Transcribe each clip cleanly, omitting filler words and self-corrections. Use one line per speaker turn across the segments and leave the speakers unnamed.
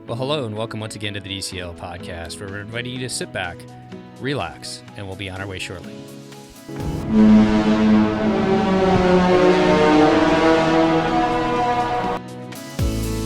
Well, hello and welcome once again to the DCL Podcast, where we're inviting you to sit back, relax, and we'll be on our way shortly.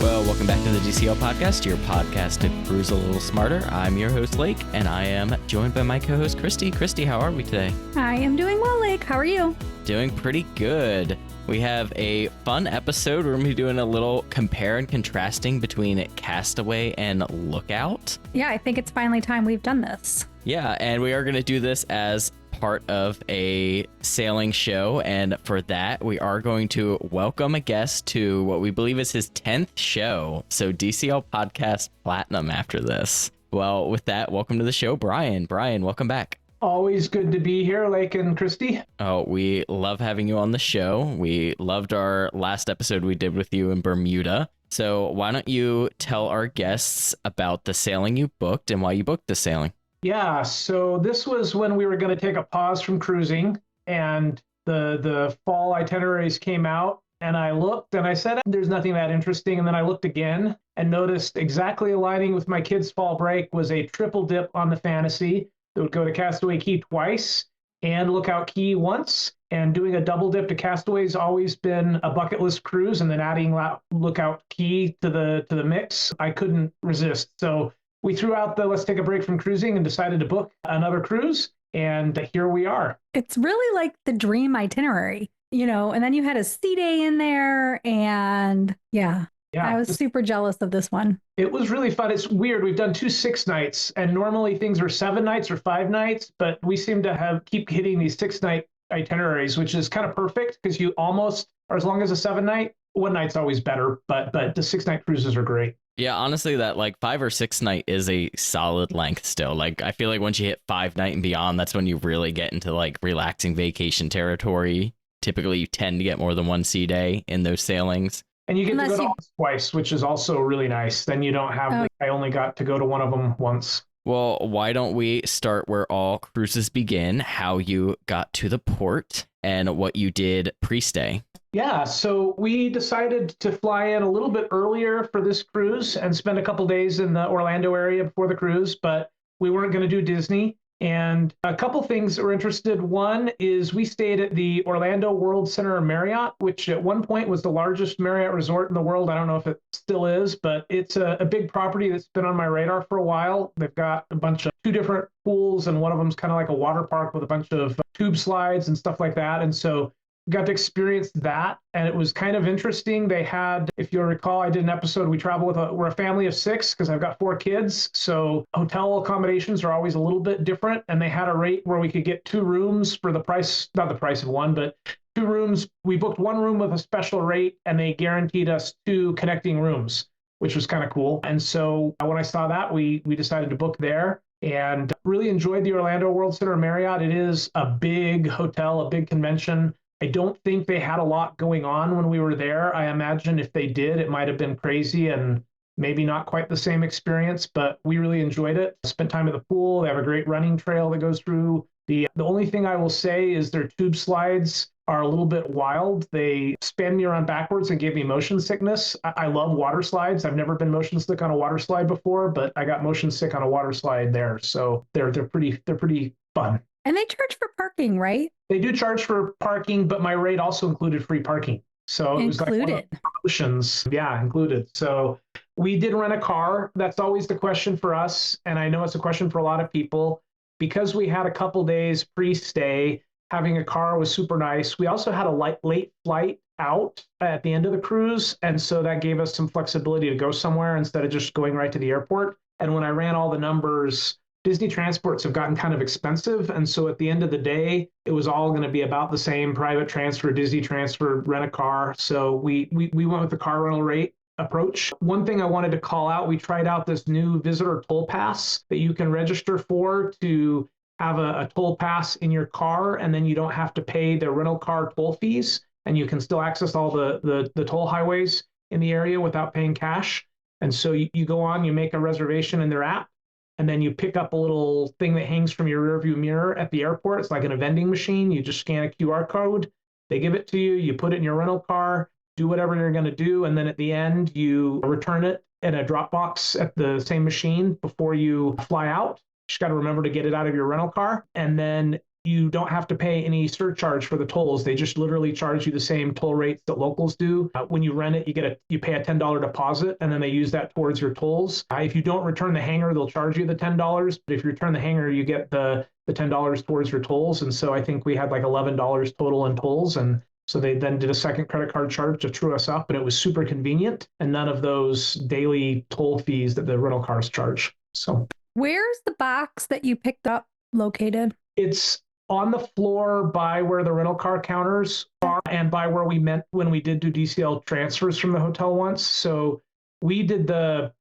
Well, welcome back to the DCL Podcast, your podcast to cruise a little smarter. I'm your host, Lake, and I am joined by my co-host, Christy. Christy, how are we today?
I am doing well, Lake. How are you?
Doing pretty good. We have a fun episode. We're going to be doing a little compare and contrasting between Castaway and Lookout.
Yeah, I think it's finally time we've done this.
Yeah, and we are going to do this as part of a sailing show, and for that, we are going to welcome a guest to what we believe is his 10th show, so DCL Podcast Platinum after this. Well, with that, welcome to the show, Bryan. Bryan, welcome back.
Always good to be here, Lake and Christy.
Oh, we love having you on the show. We loved our last episode we did with you in Bermuda. So why don't you tell our guests about the sailing you booked and why you booked the sailing?
Yeah, so this was when we were going to take a pause from cruising, and the fall itineraries came out, and I looked and I said, there's nothing that interesting. And then I looked again and noticed exactly aligning with my kids' fall break was a triple dip on the Fantasy that would go to Castaway Cay twice and Lookout Cay once. And doing a double dip to Castaway has always been a bucket list cruise, and then adding Lookout Cay to the mix, I couldn't resist. So we threw out the let's take a break from cruising and decided to book another cruise, and here we are.
It's really like the dream itinerary, and then you had a sea day in there, and yeah, I was super jealous of this one.
It was really fun. It's weird. We've done 2 6 nights, and normally things are 7 nights or 5 nights, but we seem to keep hitting these 6-night itineraries, which is kind of perfect because you almost are, as long as a 7-night, 1 night's always better, but the 6-night cruises are great.
Yeah, honestly, that 5 or 6 night is a solid length still. I feel like once you hit 5 night and beyond, that's when you really get into relaxing vacation territory. Typically, you tend to get more than 1 sea day in those sailings.
And you get to go to twice, which is also really nice. Then you don't have, I only got to go to one of them once.
Well, why don't we start where all cruises begin, how you got to the port and what you did pre-stay?
Yeah, so we decided to fly in a little bit earlier for this cruise and spend a couple days in the Orlando area before the cruise, but we weren't going to do Disney. And a couple things that we're interested. One is we stayed at the Orlando World Center Marriott, which at one point was the largest Marriott resort in the world. I don't know if it still is, but it's a big property that's been on my radar for a while. They've got a bunch of 2 different pools, and one of them's kind of like a water park with a bunch of tube slides and stuff like that. And so got to experience that, and it was kind of interesting. They had, if you'll recall, I did an episode, we're a family of 6 because I've got 4 kids, so hotel accommodations are always a little bit different, and they had a rate where we could get 2 rooms for the price, not the price of 1, but 2 rooms. We booked 1 room with a special rate, and they guaranteed us 2 connecting rooms, which was kind of cool. And so when I saw that, we decided to book there, and really enjoyed the Orlando World Center Marriott. It is a big hotel, a big convention. I don't think they had a lot going on when we were there. I imagine if they did, it might have been crazy and maybe not quite the same experience, but we really enjoyed it. Spent time at the pool. They have a great running trail that goes through. The only thing I will say is their tube slides are a little bit wild. They spin me around backwards and gave me motion sickness. I love water slides. I've never been motion sick on a water slide before, but I got motion sick on a water slide there. So they're pretty fun.
And they charge for parking, right?
They do charge for parking, but my rate also included free parking. So it was like one of the promotions. Yeah, included. So we did rent a car. That's always the question for us. And I know it's a question for a lot of people. Because we had a couple days pre-stay, having a car was super nice. We also had a late flight out at the end of the cruise. And so that gave us some flexibility to go somewhere instead of just going right to the airport. And when I ran all the numbers, Disney transports have gotten kind of expensive. And so at the end of the day, it was all going to be about the same: private transfer, Disney transfer, rent a car. So we went with the car rental rate approach. One thing I wanted to call out, we tried out this new visitor toll pass that you can register for to have a toll pass in your car, and then you don't have to pay the rental car toll fees, and you can still access all the toll highways in the area without paying cash. And so you go on, you make a reservation in their app, and then you pick up a little thing that hangs from your rearview mirror at the airport. It's like in a vending machine. You just scan a QR code. They give it to you. You put it in your rental car, do whatever you're going to do, and then at the end, you return it in a drop box at the same machine before you fly out. You just got to remember to get it out of your rental car. And then you don't have to pay any surcharge for the tolls. They just literally charge you the same toll rates that locals do. When you rent it, you pay a $10 deposit, and then they use that towards your tolls. If you don't return the hanger, they'll charge you the $10. But if you return the hanger, you get the $10 towards your tolls. And so I think we had like $11 total in tolls. And so they then did a second credit card charge to true us up, and it was super convenient and none of those daily toll fees that the rental cars charge. So
where's the box that you picked up located?
It's on the floor by where the rental car counters are and by where we met when we did do DCL transfers from the hotel once. So we did the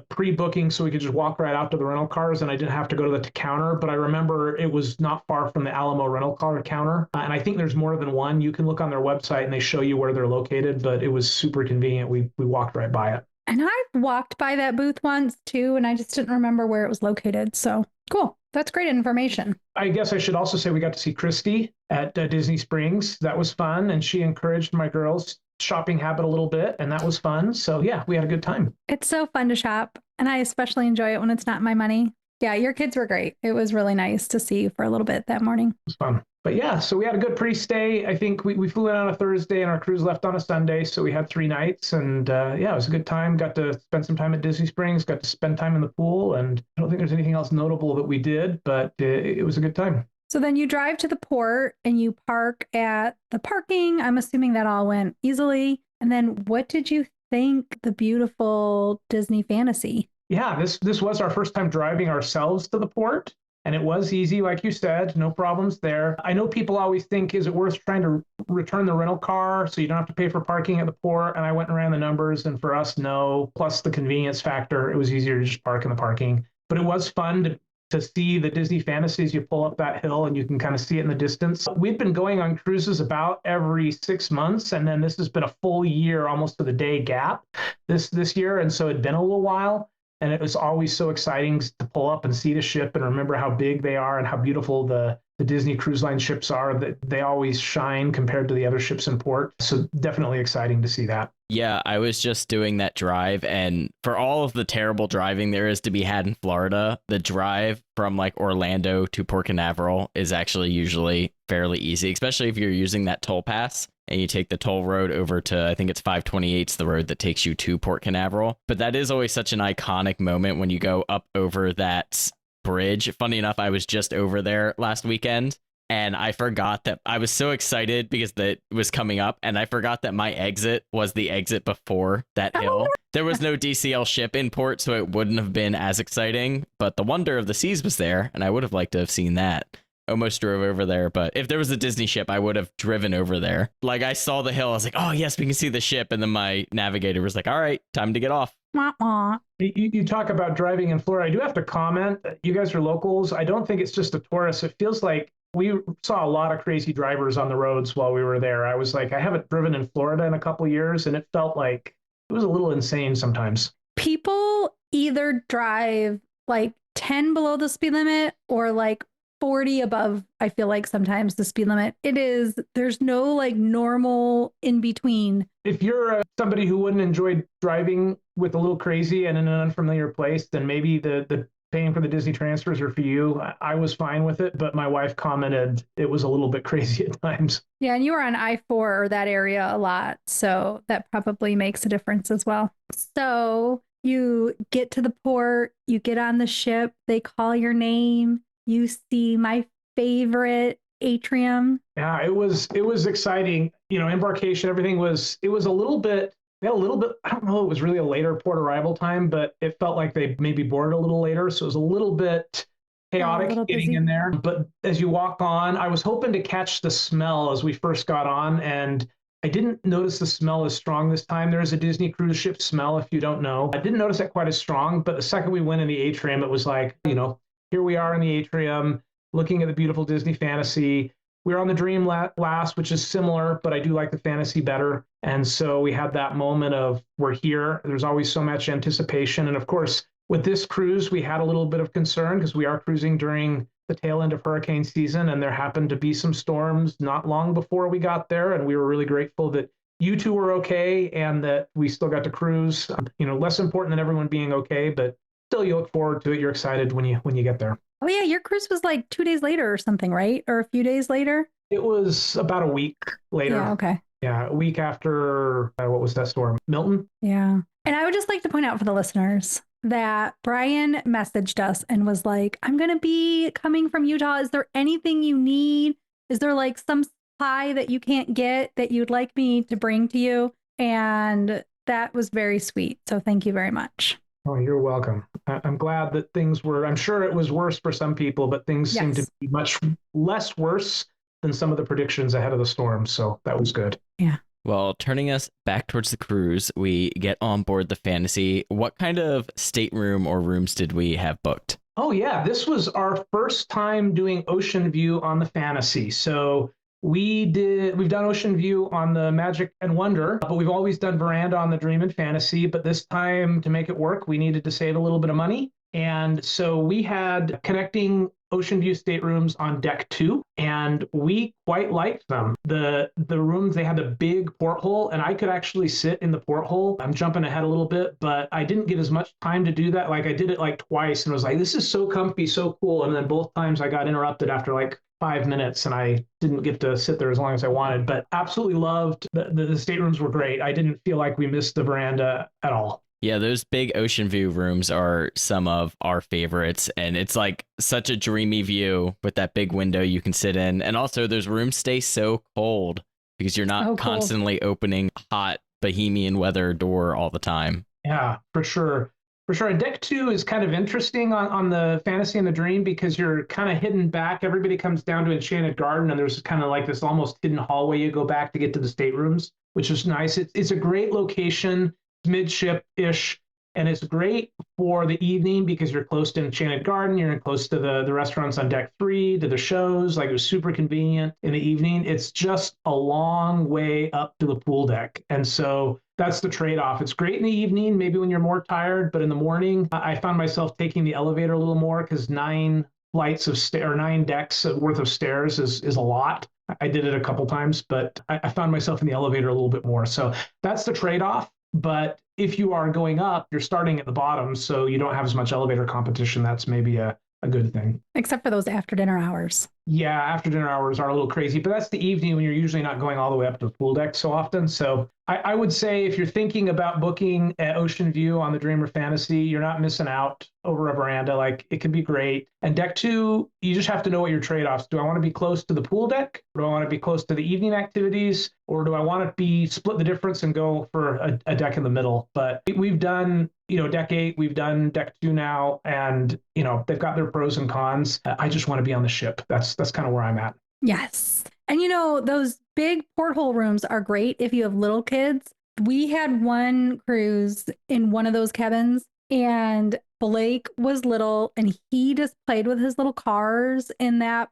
pre-booking so we could just walk right out to the rental cars, and I didn't have to go to the counter. But I remember it was not far from the Alamo rental car counter. And I think there's more than one. You can look on their website and they show you where they're located, but it was super convenient. We walked right by it.
And I've walked by that booth once too, and I just didn't remember where it was located. So cool. That's great information.
I guess I should also say we got to see Christy at Disney Springs. That was fun. And she encouraged my girls' shopping habit a little bit. And that was fun. So yeah, we had a good time.
It's so fun to shop. And I especially enjoy it when it's not my money. Yeah, your kids were great. It was really nice to see you for a little bit that morning.
It was fun. But yeah, so we had a good pre-stay. I think we flew in on a Thursday and our cruise left on a Sunday. So we had 3 nights, and yeah, it was a good time. Got to spend some time at Disney Springs, got to spend time in the pool. And I don't think there's anything else notable that we did, but it was a good time.
So then you drive to the port and you park at the parking. I'm assuming that all went easily. And then what did you think the beautiful Disney Fantasy?
Yeah, this was our first time driving ourselves to the port. And it was easy, like you said, no problems there. I know people always think, is it worth trying to return the rental car so you don't have to pay for parking at the port? And I went and ran the numbers, and for us, no. Plus the convenience factor, it was easier to just park in the parking. But it was fun to see the Disney Fantasies. You pull up that hill and you can kind of see it in the distance. We've been going on cruises about every 6 months, and then this has been a full year, almost to the day gap this year. And so it'd been a little while. And it was always so exciting to pull up and see the ship and remember how big they are and how beautiful the Disney Cruise Line ships are. That they always shine compared to the other ships in port. So definitely exciting to see that.
Yeah, I was just doing that drive, and for all of the terrible driving there is to be had in Florida, the drive from like Orlando to Port Canaveral is actually usually fairly easy, especially if you're using that toll pass and you take the toll road over to, I think it's 528's the road that takes you to Port Canaveral. But that is always such an iconic moment when you go up over that bridge. Funny enough, I was just over there last weekend, and I forgot that I was so excited because that was coming up, and I forgot that my exit was the exit before that hill. There was no DCL ship in port, so it wouldn't have been as exciting, but the Wonder of the Seas was there, and I would have liked to have seen that. Almost drove over there, but if there was a Disney ship, I would have driven over there. Like, I saw the hill, I was like, oh yes, we can see the ship, and then my navigator was like, all right, time to get off.
You talk about driving in Florida. I do have to comment, you guys are locals. I don't think it's just a tourist. It feels like we saw a lot of crazy drivers on the roads while we were there. I was like, I haven't driven in Florida in a couple of years, and it felt like it was a little insane sometimes.
People either drive like 10 below the speed limit or like 40 above, I feel like sometimes the speed limit. There's no like normal in between.
If you're somebody who wouldn't enjoy driving with a little crazy and in an unfamiliar place, then maybe the paying for the Disney transfers are for you. I was fine with it, but my wife commented it was a little bit crazy at times.
Yeah, and you were on I-4 or that area a lot, so that probably makes a difference as well. So you get to the port, you get on the ship, they call your name. You see my favorite atrium.
Yeah, it was exciting. You know, embarkation, everything was a little bit, I don't know, it was really a later port arrival time, but it felt like they maybe boarded a little later. So it was a little bit chaotic getting in there. But as you walk on, I was hoping to catch the smell as we first got on, and I didn't notice the smell as strong this time. There is a Disney cruise ship smell, if you don't know. I didn't notice that quite as strong, but the second we went in the atrium, it was like, you know, here we are in the atrium, looking at the beautiful Disney Fantasy. We were on the Dream last, which is similar, but I do like the Fantasy better. And so we had that moment of, we're here. There's always so much anticipation. And of course, with this cruise, we had a little bit of concern because we are cruising during the tail end of hurricane season, and there happened to be some storms not long before we got there. And we were really grateful that you two were okay and that we still got to cruise. Less important than everyone being okay, but still you look forward to it. You're excited when you get there.
Oh yeah, your cruise was like 2 days later or something, right? Or a few days later?
It was about a week later.
Yeah, okay.
Yeah, a week after, what was that storm? Milton?
Yeah. And I would just like to point out for the listeners that Bryan messaged us and was like, I'm going to be coming from Utah. Is there anything you need? Is there like some supply that you can't get that you'd like me to bring to you? And that was very sweet. So thank you very much.
Oh, you're welcome. I'm glad that I'm sure it was worse for some people, but things seem to be much less worse than some of the predictions ahead of the storm. So that was good.
Yeah.
Well, turning us back towards the cruise, we get on board the Fantasy. What kind of stateroom or rooms did we have booked?
Oh, yeah. This was our first time doing ocean view on the Fantasy. So we've done ocean view on the Magic and Wonder, but we've always done veranda on the Dream and Fantasy. But this time, to make it work, we needed to save a little bit of money. And so we had connecting ocean view staterooms on deck 2, and we quite liked them. The rooms, they had a big porthole, and I could actually sit in the porthole. I'm jumping ahead a little bit, but I didn't get as much time to do that. Like I did it like twice and was like, this is so comfy, so cool. And then both times I got interrupted after like 5 minutes and I didn't get to sit there as long as I wanted, but absolutely loved the staterooms were great. I didn't feel like we missed the veranda at all.
Yeah, those big ocean view rooms are some of our favorites, and it's like such a dreamy view with that big window you can sit in. And also those rooms stay so cold because you're not constantly opening hot bohemian weather door all the time.
Yeah, for sure. For sure. And deck 2 is kind of interesting on the Fantasy and the Dream because you're kind of hidden back. Everybody comes down to Enchanted Garden, and there's kind of like this almost hidden hallway you go back to get to the staterooms, which is nice. It's a great location. Midship-ish, and it's great for the evening because you're close to Enchanted Garden, you're close to the restaurants on deck 3, to the shows. Like it was super convenient in the evening. It's just a long way up to the pool deck, and so that's the trade-off. It's great in the evening, maybe when you're more tired, but in the morning, I found myself taking the elevator a little more because 9 decks worth of stairs is a lot. I did it a couple times, but I found myself in the elevator a little bit more. So that's the trade-off. But if you are going up, you're starting at the bottom, so you don't have as much elevator competition. That's maybe a good thing.
Except for those after dinner hours.
Yeah, after dinner hours are a little crazy, but that's the evening when you're usually not going all the way up to the pool deck so often. So I would say if you're thinking about booking at Ocean View on the Dreamer Fantasy, you're not missing out over a veranda. Like it can be great. And deck 2, you just have to know what your trade-offs. Do I want to be close to the pool deck? Do I want to be close to the evening activities? Or do I want to be split the difference and go for a deck in the middle? But we've done, deck 8, we've done deck 2 now, and they've got their pros and cons. I just want to be on the ship. That's kind of where I'm at.
Yes. And those big porthole rooms are great if you have little kids. We had one cruise in one of those cabins, and Blake was little, and he just played with his little cars in that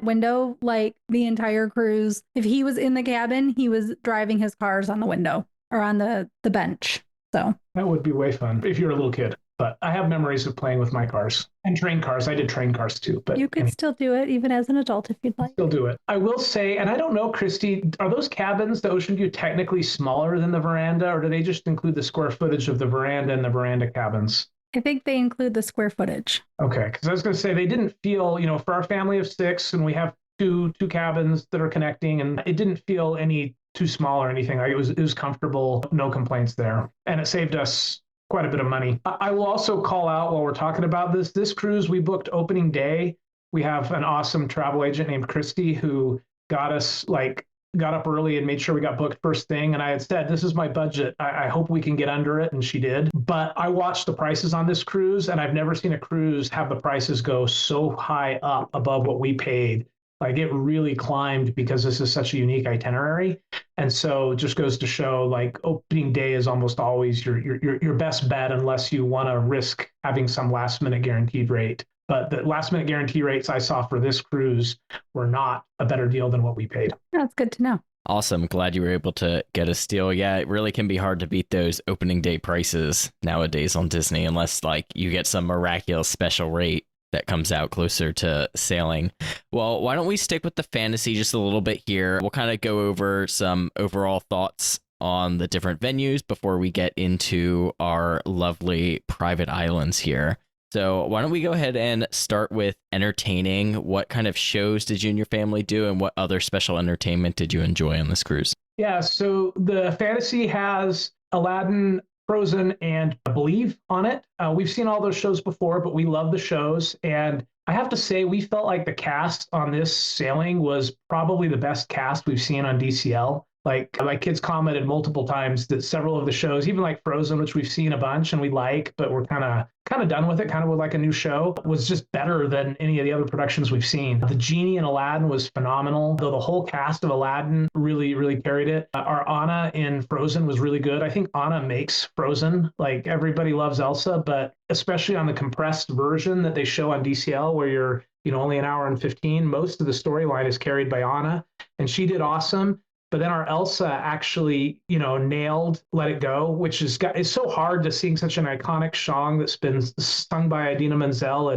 window like the entire cruise. If he was in the cabin, he was driving his cars on the window or on the bench. So
that would be way fun if you're a little kid. But I have memories of playing with my cars and train cars. I did train cars too. But
you could still do it even as an adult if you'd like.
Still do it. I will say, and I don't know, Christy, are those cabins, the Ocean View, technically smaller than the veranda, or do they just include the square footage of the veranda and the veranda cabins?
I think they include the square footage.
Okay, because I was going to say they didn't feel, for our family of 6, and we have two cabins that are connecting, and it didn't feel any too small or anything. Like it was comfortable, no complaints there, and it saved us quite a bit of money. I will also call out while we're talking about this cruise, we booked opening day. We have an awesome travel agent named Christy who got up early and made sure we got booked first thing. And I had said, this is my budget. I hope we can get under it. And she did. But I watched the prices on this cruise, and I've never seen a cruise have the prices go so high up above what we paid. Like it really climbed because this is such a unique itinerary. And so it just goes to show like opening day is almost always your best bet unless you want to risk having some last minute guaranteed rate. But the last minute guarantee rates I saw for this cruise were not a better deal than what we paid.
That's good to know.
Awesome. Glad you were able to get a steal. Yeah, it really can be hard to beat those opening day prices nowadays on Disney unless like you get some miraculous special rate that comes out closer to sailing. Well, why don't we stick with the fantasy just a little bit here? We'll kind of go over some overall thoughts on the different venues before we get into our lovely private islands here. So why don't we go ahead and start with entertaining? What kind of shows did you and your family do, and what other special entertainment did you enjoy on this cruise?
Yeah, so the fantasy has Aladdin, Frozen, and I Believe on it. We've seen all those shows before, but we love the shows. And I have to say, we felt like the cast on this sailing was probably the best cast we've seen on DCL. Like my kids commented multiple times that several of the shows, even like Frozen, which we've seen a bunch and we like, but we're kind of done with it, kind of with like a new show, was just better than any of the other productions we've seen. The Genie in Aladdin was phenomenal, though the whole cast of Aladdin really, really carried it. Our Anna in Frozen was really good. I think Anna makes Frozen. Like everybody loves Elsa, but especially on the compressed version that they show on DCL, where you're only an hour and 15, most of the storyline is carried by Anna, and she did awesome. But then our Elsa actually, nailed Let It Go, which is so hard to sing such an iconic song that's been sung by Idina Menzel.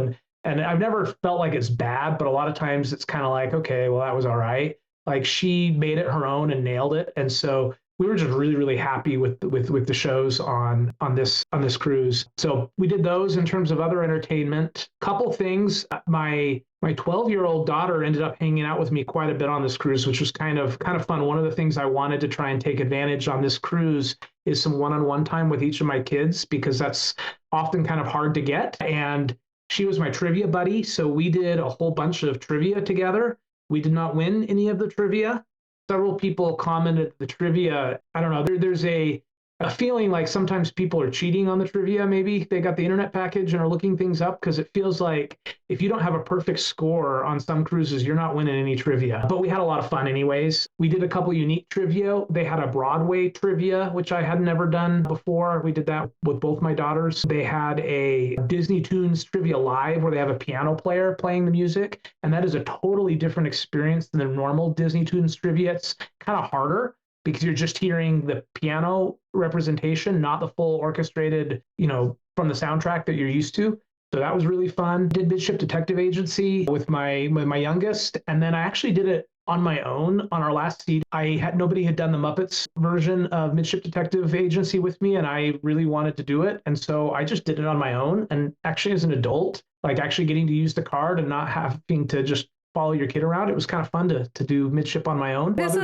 And I've never felt like it's bad, but a lot of times it's kind of like, okay, well, that was all right. Like she made it her own and nailed it. And so we were just really, really happy with the shows on this cruise. So we did those. In terms of other entertainment, couple things. My 12-year-old daughter ended up hanging out with me quite a bit on this cruise, which was kind of fun. One of the things I wanted to try and take advantage on this cruise is some one-on-one time with each of my kids, because that's often kind of hard to get. And she was my trivia buddy, so we did a whole bunch of trivia together. We did not win any of the trivia. Several people commented the trivia. I don't know. There's a feeling like sometimes people are cheating on the trivia. Maybe they got the internet package and are looking things up, because it feels like if you don't have a perfect score on some cruises, you're not winning any trivia. But we had a lot of fun anyways. We did a couple unique trivia. They had a Broadway trivia, which I had never done before. We did that with both my daughters. They had a Disney Tunes trivia live, where they have a piano player playing the music. And that is a totally different experience than the normal Disney Tunes trivia. It's kind of harder, because you're just hearing the piano representation, not the full orchestrated, from the soundtrack that you're used to. So that was really fun. Did Midship Detective Agency with my youngest, and then I actually did it on my own on our last seat. Nobody had done the Muppets version of Midship Detective Agency with me, and I really wanted to do it, and so I just did it on my own. And actually, as an adult, like actually getting to use the card and not having to just follow your kid around, it was kind of fun to do midship on my own.
This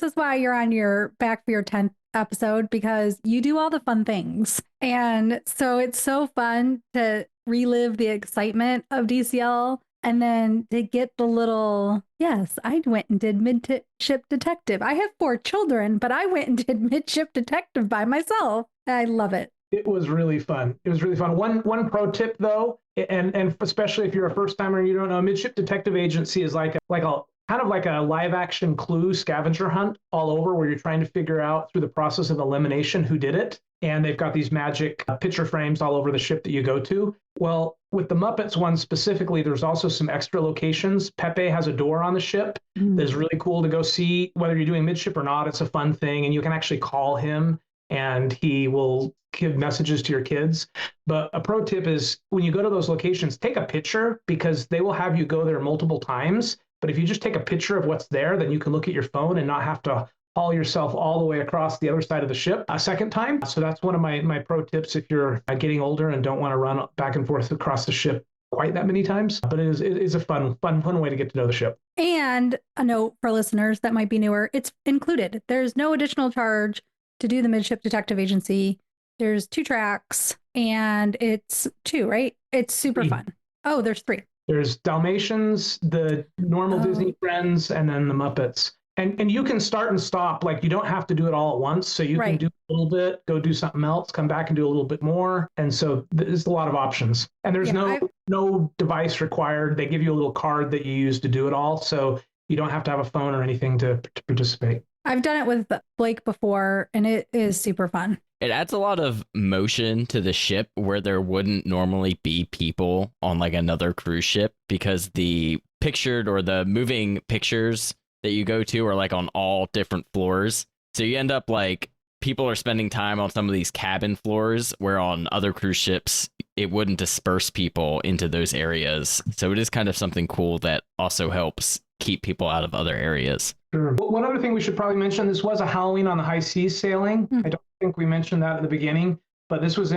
is why you're on your back for your 10th episode, because you do all the fun things. And so it's so fun to relive the excitement of DCL, and then to get the little, yes, I went and did Midship Detective. I have 4 children, but I went and did Midship Detective by myself. I love it.
It was really fun. It was really fun. One pro tip though, and especially if you're a first timer and you don't know, Midship Detective Agency is like a kind of like a live action Clue scavenger hunt all over, where you're trying to figure out through the process of elimination who did it. And they've got these magic picture frames all over the ship that you go to. Well, with the Muppets one specifically, there's also some extra locations. Pepe has a door on the ship that's really cool to go see. Whether you're doing midship or not, it's a fun thing. And you can actually call him and he will give messages to your kids. But a pro tip is, when you go to those locations, take a picture, because they will have you go there multiple times. But if you just take a picture of what's there, then you can look at your phone and not have to haul yourself all the way across the other side of the ship a second time. So that's one of my pro tips if you're getting older and don't want to run back and forth across the ship quite that many times. But it is a fun way to get to know the ship. And
a note for listeners that might be newer, it's included. There's no additional charge to do the Midship Detective Agency. There's 2 tracks, and it's 2, right? It's super fun. Oh, there's 3. There's Dalmatians, the normal Disney friends, and then the Muppets. And you can start and stop. Like, you don't have to do it all at once. So you can do a little bit, go do something else, come back and do a little bit more. And so there's a lot of options. And there's no device required. They give you a little card that you use to do it all. So you don't have to have a phone or anything to participate. I've done it with Blake before, and it is super fun.
It adds a lot of motion to the ship where there wouldn't normally be people on like another cruise ship, because the pictured or the moving pictures that you go to are like on all different floors. So you end up like people are spending time on some of these cabin floors, where on other cruise ships it wouldn't disperse people into those areas. So it is kind of something cool that also helps keep people out of other areas.
Sure. Well, one other thing we should probably mention, this was a Halloween on the high seas sailing. I don't think we mentioned that at the beginning, but this was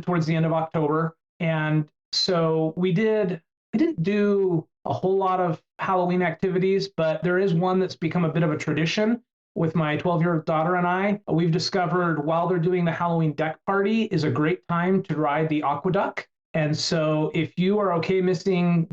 towards the end of October. And so we didn't do a whole lot of Halloween activities, but there is one that's become a bit of a tradition with my 12-year-old daughter and I. We've discovered while they're doing the Halloween deck party is a great time to ride the aqueduct. And so if you are okay experiencing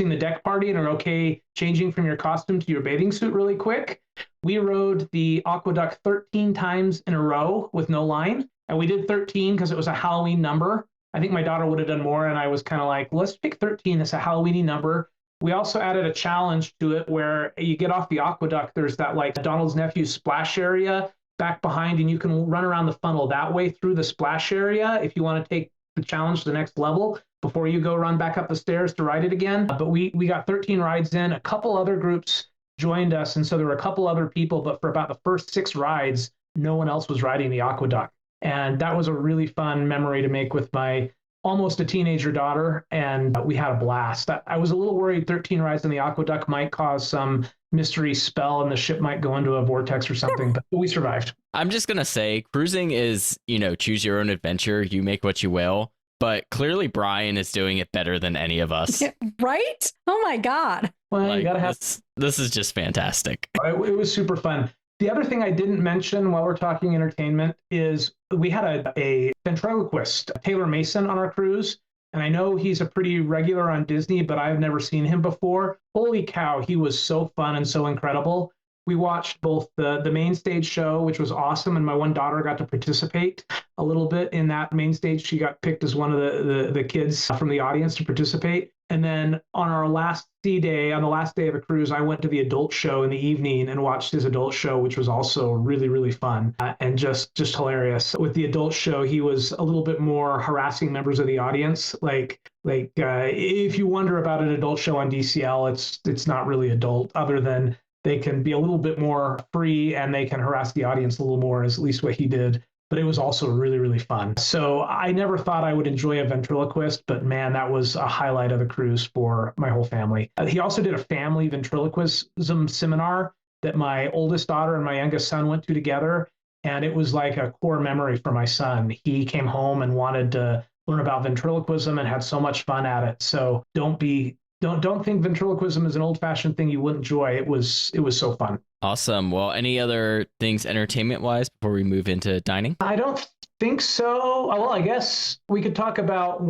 the deck party and are okay changing from your costume to your bathing suit really quick, we rode the aqueduct 13 times in a row with no line. And we did 13 because it was a Halloween number. I think my daughter would have done more. And I was kind of like, let's pick 13. It's a Halloween-y number. We also added a challenge to it where you get off the aqueduct. There's that like Donald's Nephew splash area back behind, and you can run around the funnel that way through the splash area if you want to take the challenge to the next level before you go run back up the stairs to ride it again. But we got 13 rides in. A couple other groups joined us, and so there were a couple other people, but for about the first 6 rides, no one else was riding the aqueduct. And that was a really fun memory to make with my almost a teenager daughter, and we had a blast. I was a little worried 13 rides in the aqueduct might cause some mystery spell and the ship might go into a vortex or something, but we survived.
I'm just going to say cruising is, choose your own adventure. You make what you will. But clearly Bryan is doing it better than any of us.
Yeah, right? Oh my God.
Well, you gotta have
this is just fantastic.
It was super fun. The other thing I didn't mention while we're talking entertainment is we had a ventriloquist, Taylor Mason, on our cruise. And I know he's a pretty regular on Disney, but I've never seen him before. Holy cow, he was so fun and so incredible. We watched both the main stage show, which was awesome, and my one daughter got to participate a little bit in that main stage. She got picked as one of the kids from the audience to participate. And then on our last day, on the last day of the cruise, I went to the adult show in the evening and watched his adult show, which was also really, really fun and just hilarious. With the adult show, he was a little bit more harassing members of the audience. If you wonder about an adult show on DCL, it's not really adult, other than they can be a little bit more free and they can harass the audience a little more, is at least what he did. But it was also really, really fun. So I never thought I would enjoy a ventriloquist, but man, that was a highlight of the cruise for my whole family. He also did a family ventriloquism seminar that my oldest daughter and my youngest son went to together. And it was like a core memory for my son. He came home and wanted to learn about ventriloquism and had so much fun at it. So don't think ventriloquism is an old-fashioned thing you wouldn't enjoy. It was so fun.
Awesome. Well, any other things entertainment-wise before we move into dining?
I don't think so. Well, I guess we could talk about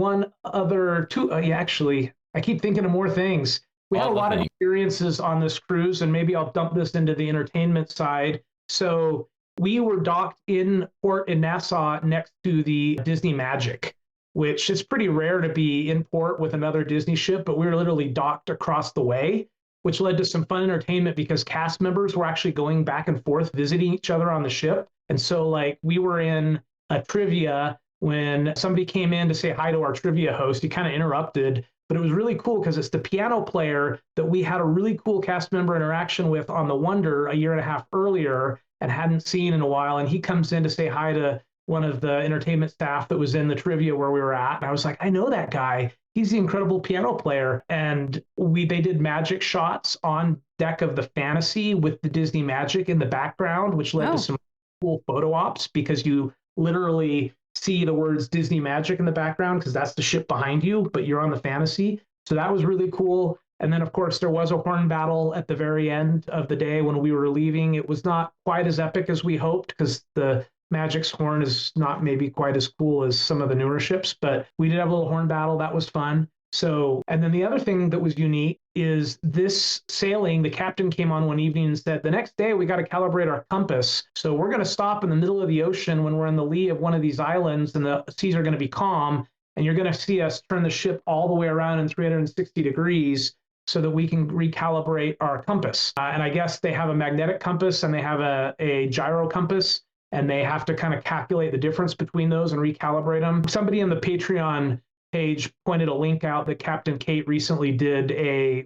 actually, I keep thinking of more things. We had a lot of experiences on this cruise, and maybe I'll dump this into the entertainment side. So we were docked in port in Nassau next to the Disney Magic, which is pretty rare to be in port with another Disney ship, but we were literally docked across the way, which led to some fun entertainment because cast members were actually going back and forth visiting each other on the ship. And so we were in a trivia when somebody came in to say hi to our trivia host. He kind of interrupted, but it was really cool because it's the piano player that we had a really cool cast member interaction with on the Wonder a year and a half earlier and hadn't seen in a while. And he comes in to say hi to one of the entertainment staff that was in the trivia where we were at. And I was like, I know that guy. He's the incredible piano player. And they did magic shots on deck of the Fantasy with the Disney Magic in the background, which led to some cool photo ops because you literally see the words Disney Magic in the background because that's the ship behind you, but you're on the Fantasy. So that was really cool. And then, of course, there was a horn battle at the very end of the day when we were leaving. It was not quite as epic as we hoped because the Magic's horn is not maybe quite as cool as some of the newer ships, but we did have a little horn battle. That was fun. So, and then the other thing that was unique is this sailing, the captain came on one evening and said, the next day we got to calibrate our compass. So we're going to stop in the middle of the ocean when we're in the lee of one of these islands and the seas are going to be calm. And you're going to see us turn the ship all the way around in 360 degrees so that we can recalibrate our compass. And I guess they have a magnetic compass and they have a gyro compass. And they have to kind of calculate the difference between those and recalibrate them. Somebody in the Patreon page pointed a link out that Captain Kate recently did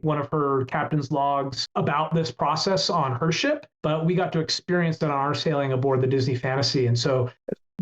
one of her captain's logs about this process on her ship, but we got to experience it on our sailing aboard the Disney Fantasy. And so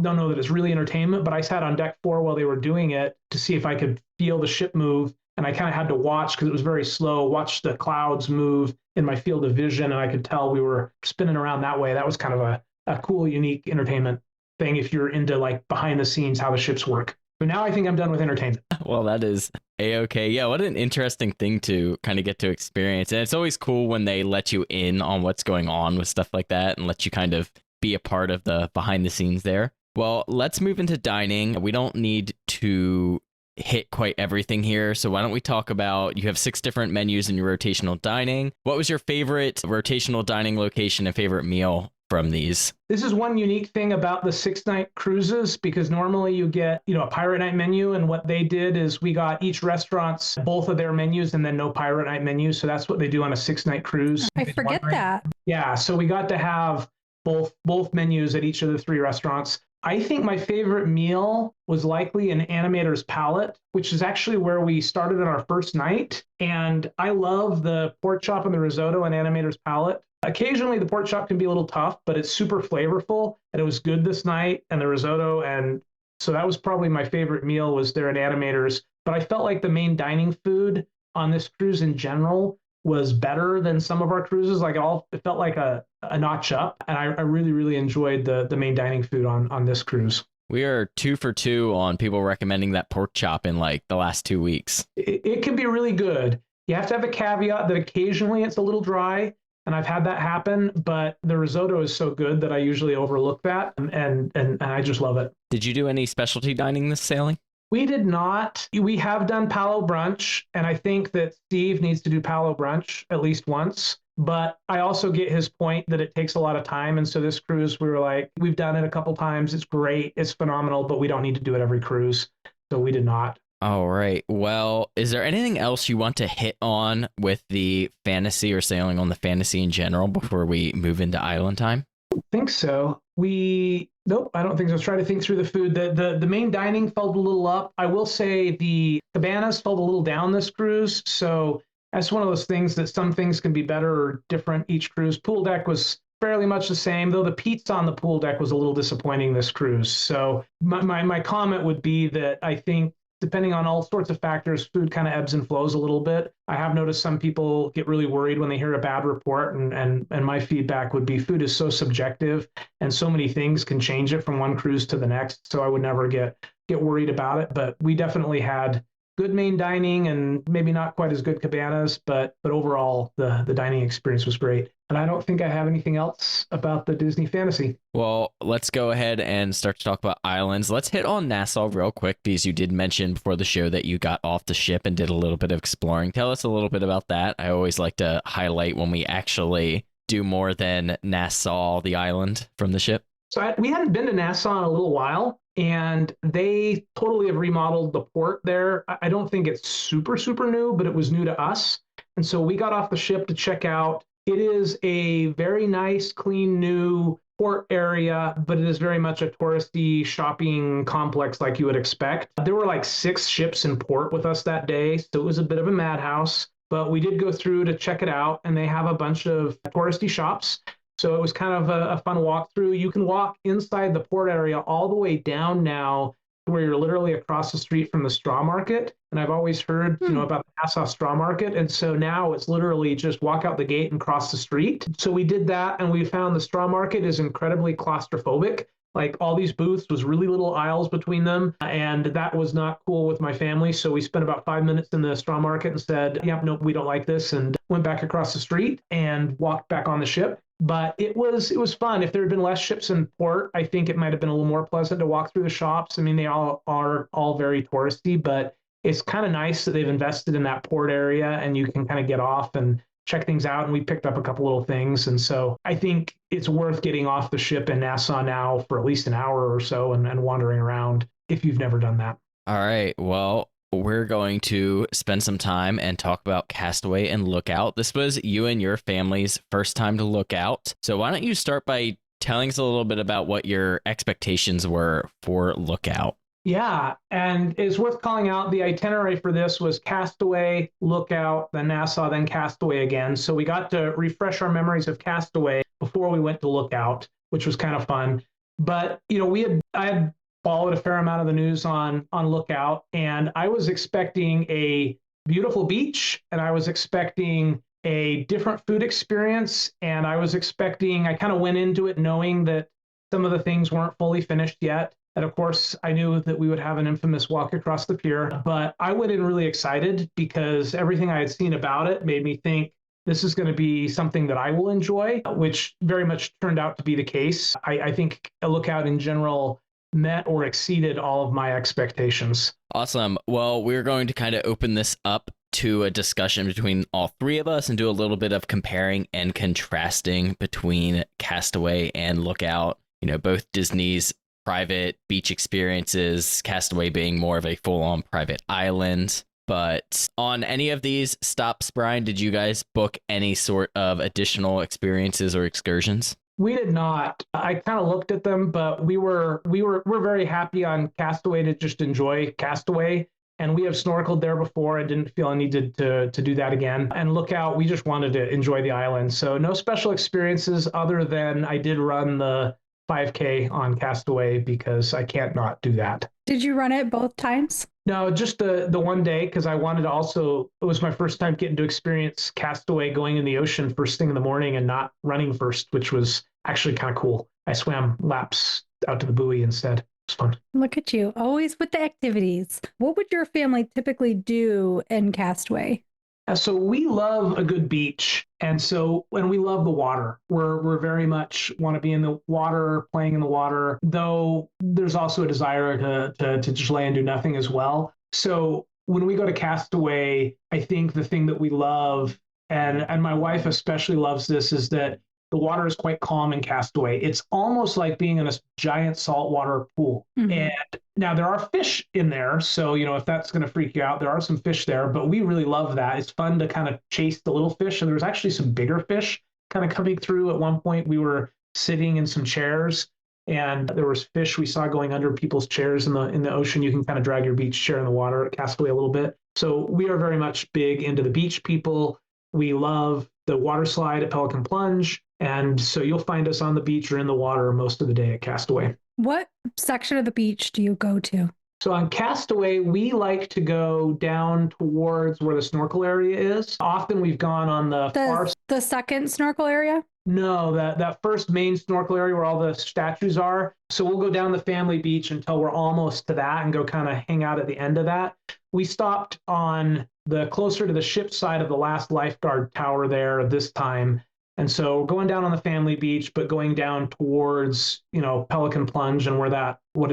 don't know that it's really entertainment, but I sat on deck 4 while they were doing it to see if I could feel the ship move. And I kind of had to watch because it was very slow, watch the clouds move in my field of vision. And I could tell we were spinning around that way. That was kind of a cool, unique entertainment thing if you're into like behind the scenes, how the ships work. So now I think I'm done with entertainment.
Well, that is A-okay. Yeah, what an interesting thing to kind of get to experience. And it's always cool when they let you in on what's going on with stuff like that and let you kind of be a part of the behind the scenes there. Well, let's move into dining. We don't need to hit quite everything here. So why don't we talk about, you have 6 different menus in your rotational dining. What was your favorite rotational dining location and favorite meal from these?
This is one unique thing about the 6-night cruises, because normally you get, a pirate night menu. And what they did is we got each restaurant's both of their menus and then no pirate night menu. So that's what they do on a 6-night cruise.
I forget that.
Yeah. So we got to have both menus at each of the 3 restaurants. I think my favorite meal was likely an Animator's Palate, which is actually where we started on our first night. And I love the pork chop and the risotto and Animator's Palate. Occasionally the pork chop can be a little tough, but it's super flavorful, and it was good this night, and the risotto. And so that was probably my favorite meal, was there at Animators. But I felt like the main dining food on this cruise in general was better than some of our cruises. Like it felt like a notch up. And I really, really enjoyed the main dining food on this cruise.
We are 2 for 2 on people recommending that pork chop in like the last 2 weeks.
It can be really good. You have to have a caveat that occasionally it's a little dry. And I've had that happen, but the risotto is so good that I usually overlook that, and I just love it.
Did you do any specialty dining this sailing?
We did not. We have done Palo Brunch, and I think that Steve needs to do Palo Brunch at least once. But I also get his point that it takes a lot of time. And so this cruise, we were like, we've done it a couple times. It's great. It's phenomenal, but we don't need to do it every cruise. So we did not.
All right. Well, is there anything else you want to hit on with the fantasy or sailing on the fantasy in general before we move into island time?
I think so. Nope, I don't think so. Let's try to think through the food. The main dining felt a little up. I will say the cabanas felt a little down this cruise. So that's one of those things that some things can be better or different each cruise. Pool deck was fairly much the same, though the pizza on the pool deck was a little disappointing this cruise. So my comment would be that I think, depending on all sorts of factors, food kind of ebbs and flows a little bit. I have noticed some people get really worried when they hear a bad report, and my feedback would be food is so subjective and so many things can change it from one cruise to the next. So I would never get worried about it. But we definitely had good main dining and maybe not quite as good cabanas, but overall the dining experience was great. And I don't think I have anything else about the Disney Fantasy.
Well, let's go ahead and start to talk about islands. Let's hit on Nassau real quick, because you did mention before the show that you got off the ship and did a little bit of exploring. Tell us a little bit about that. I always like to highlight when we actually do more than Nassau, the island, from the ship.
So we hadn't been to Nassau in a little while, and they totally have remodeled the port there. I don't think it's super, super new, but it was new to us. And so we got off the ship to check out. It is a very nice, clean, new port area, but it is very much a touristy shopping complex like you would expect. There were like 6 ships in port with us that day, so it was a bit of a madhouse, but we did go through to check it out, and they have a bunch of touristy shops. So it was kind of a fun walkthrough. You can walk inside the port area all the way down now, where you're literally across the street from the straw market. And I've always heard, about the Nassau straw market. And so now it's literally just walk out the gate and cross the street. So we did that, and we found the straw market is incredibly claustrophobic. Like all these booths was really little aisles between them. And that was not cool with my family. So we spent about 5 minutes in the straw market and said, yep, nope, we don't like this. And went back across the street and walked back on the ship. But it was fun. If there had been less ships in port, I think it might have been a little more pleasant to walk through the shops. I mean, they all are very touristy, but it's kind of nice that they've invested in that port area, and you can kind of get off and check things out. And we picked up a couple little things. And so I think it's worth getting off the ship in Nassau now for at least an hour or so and wandering around if you've never done that.
All right. Well, we're going to spend some time and talk about Castaway and Lookout. This was you and your family's first time to Lookout. So why don't you start by telling us a little bit about what your expectations were for Lookout?
Yeah, and it's worth calling out the itinerary for this was Castaway, Lookout, then Nassau, then Castaway again. So we got to refresh our memories of Castaway before we went to Lookout, which was kind of fun. But I had followed a fair amount of the news on Lookout, and I was expecting a beautiful beach, and I was expecting a different food experience, and I kind of went into it knowing that some of the things weren't fully finished yet. And of course, I knew that we would have an infamous walk across the pier, but I went in really excited because everything I had seen about it made me think this is going to be something that I will enjoy, which very much turned out to be the case. I think a Lookout in general met or exceeded all of my expectations.
Awesome. Well, we're going to kind of open this up to a discussion between all three of us and do a little bit of comparing and contrasting between Castaway and Lookout. Both Disney's private beach experiences, Castaway being more of a full-on private island. But on any of these stops, Bryan, did you guys book any sort of additional experiences or excursions?
We did not. I kind of looked at them, but we're very happy on Castaway to just enjoy Castaway. And we have snorkeled there before. I didn't feel I needed to do that again. And Lookout, we just wanted to enjoy the island. So no special experiences other than I did run the 5K on Castaway because I can't not do that.
Did you run it both times?
No, just the one day because I wanted to also, it was my first time getting to experience Castaway going in the ocean first thing in the morning and not running first, which was actually kind of cool. I swam laps out to the buoy instead. It was fun.
Look at you, always with the activities. What would your family typically do in Castaway?
So we love a good beach. And we love the water. We're very much want to be in the water, playing in the water, though there's also a desire to just lay and do nothing as well. So when we go to Castaway, I think the thing that we love, and my wife especially loves this, is that the water is quite calm in Castaway. It's almost like being in a giant saltwater pool. Mm-hmm. And now there are fish in there. So, if that's going to freak you out, there are some fish there, but we really love that. It's fun to kind of chase the little fish. And there's actually some bigger fish kind of coming through. At one point, we were sitting in some chairs and there was fish we saw going under people's chairs in the ocean. You can kind of drag your beach chair in the water at Castaway a little bit. So we are very much big into the beach people. We love the water slide at Pelican Plunge. And so you'll find us on the beach or in the water most of the day at Castaway.
What section of the beach do you go to?
So on Castaway, we like to go down towards where the snorkel area is. Often we've gone on
the second snorkel area?
No, that first main snorkel area where all the statues are. So we'll go down the family beach until we're almost to that and go kind of hang out at the end of that. We stopped on the closer to the ship side of the last lifeguard tower there this time. And so going down on the family beach, but going down towards, Pelican Plunge and where that bar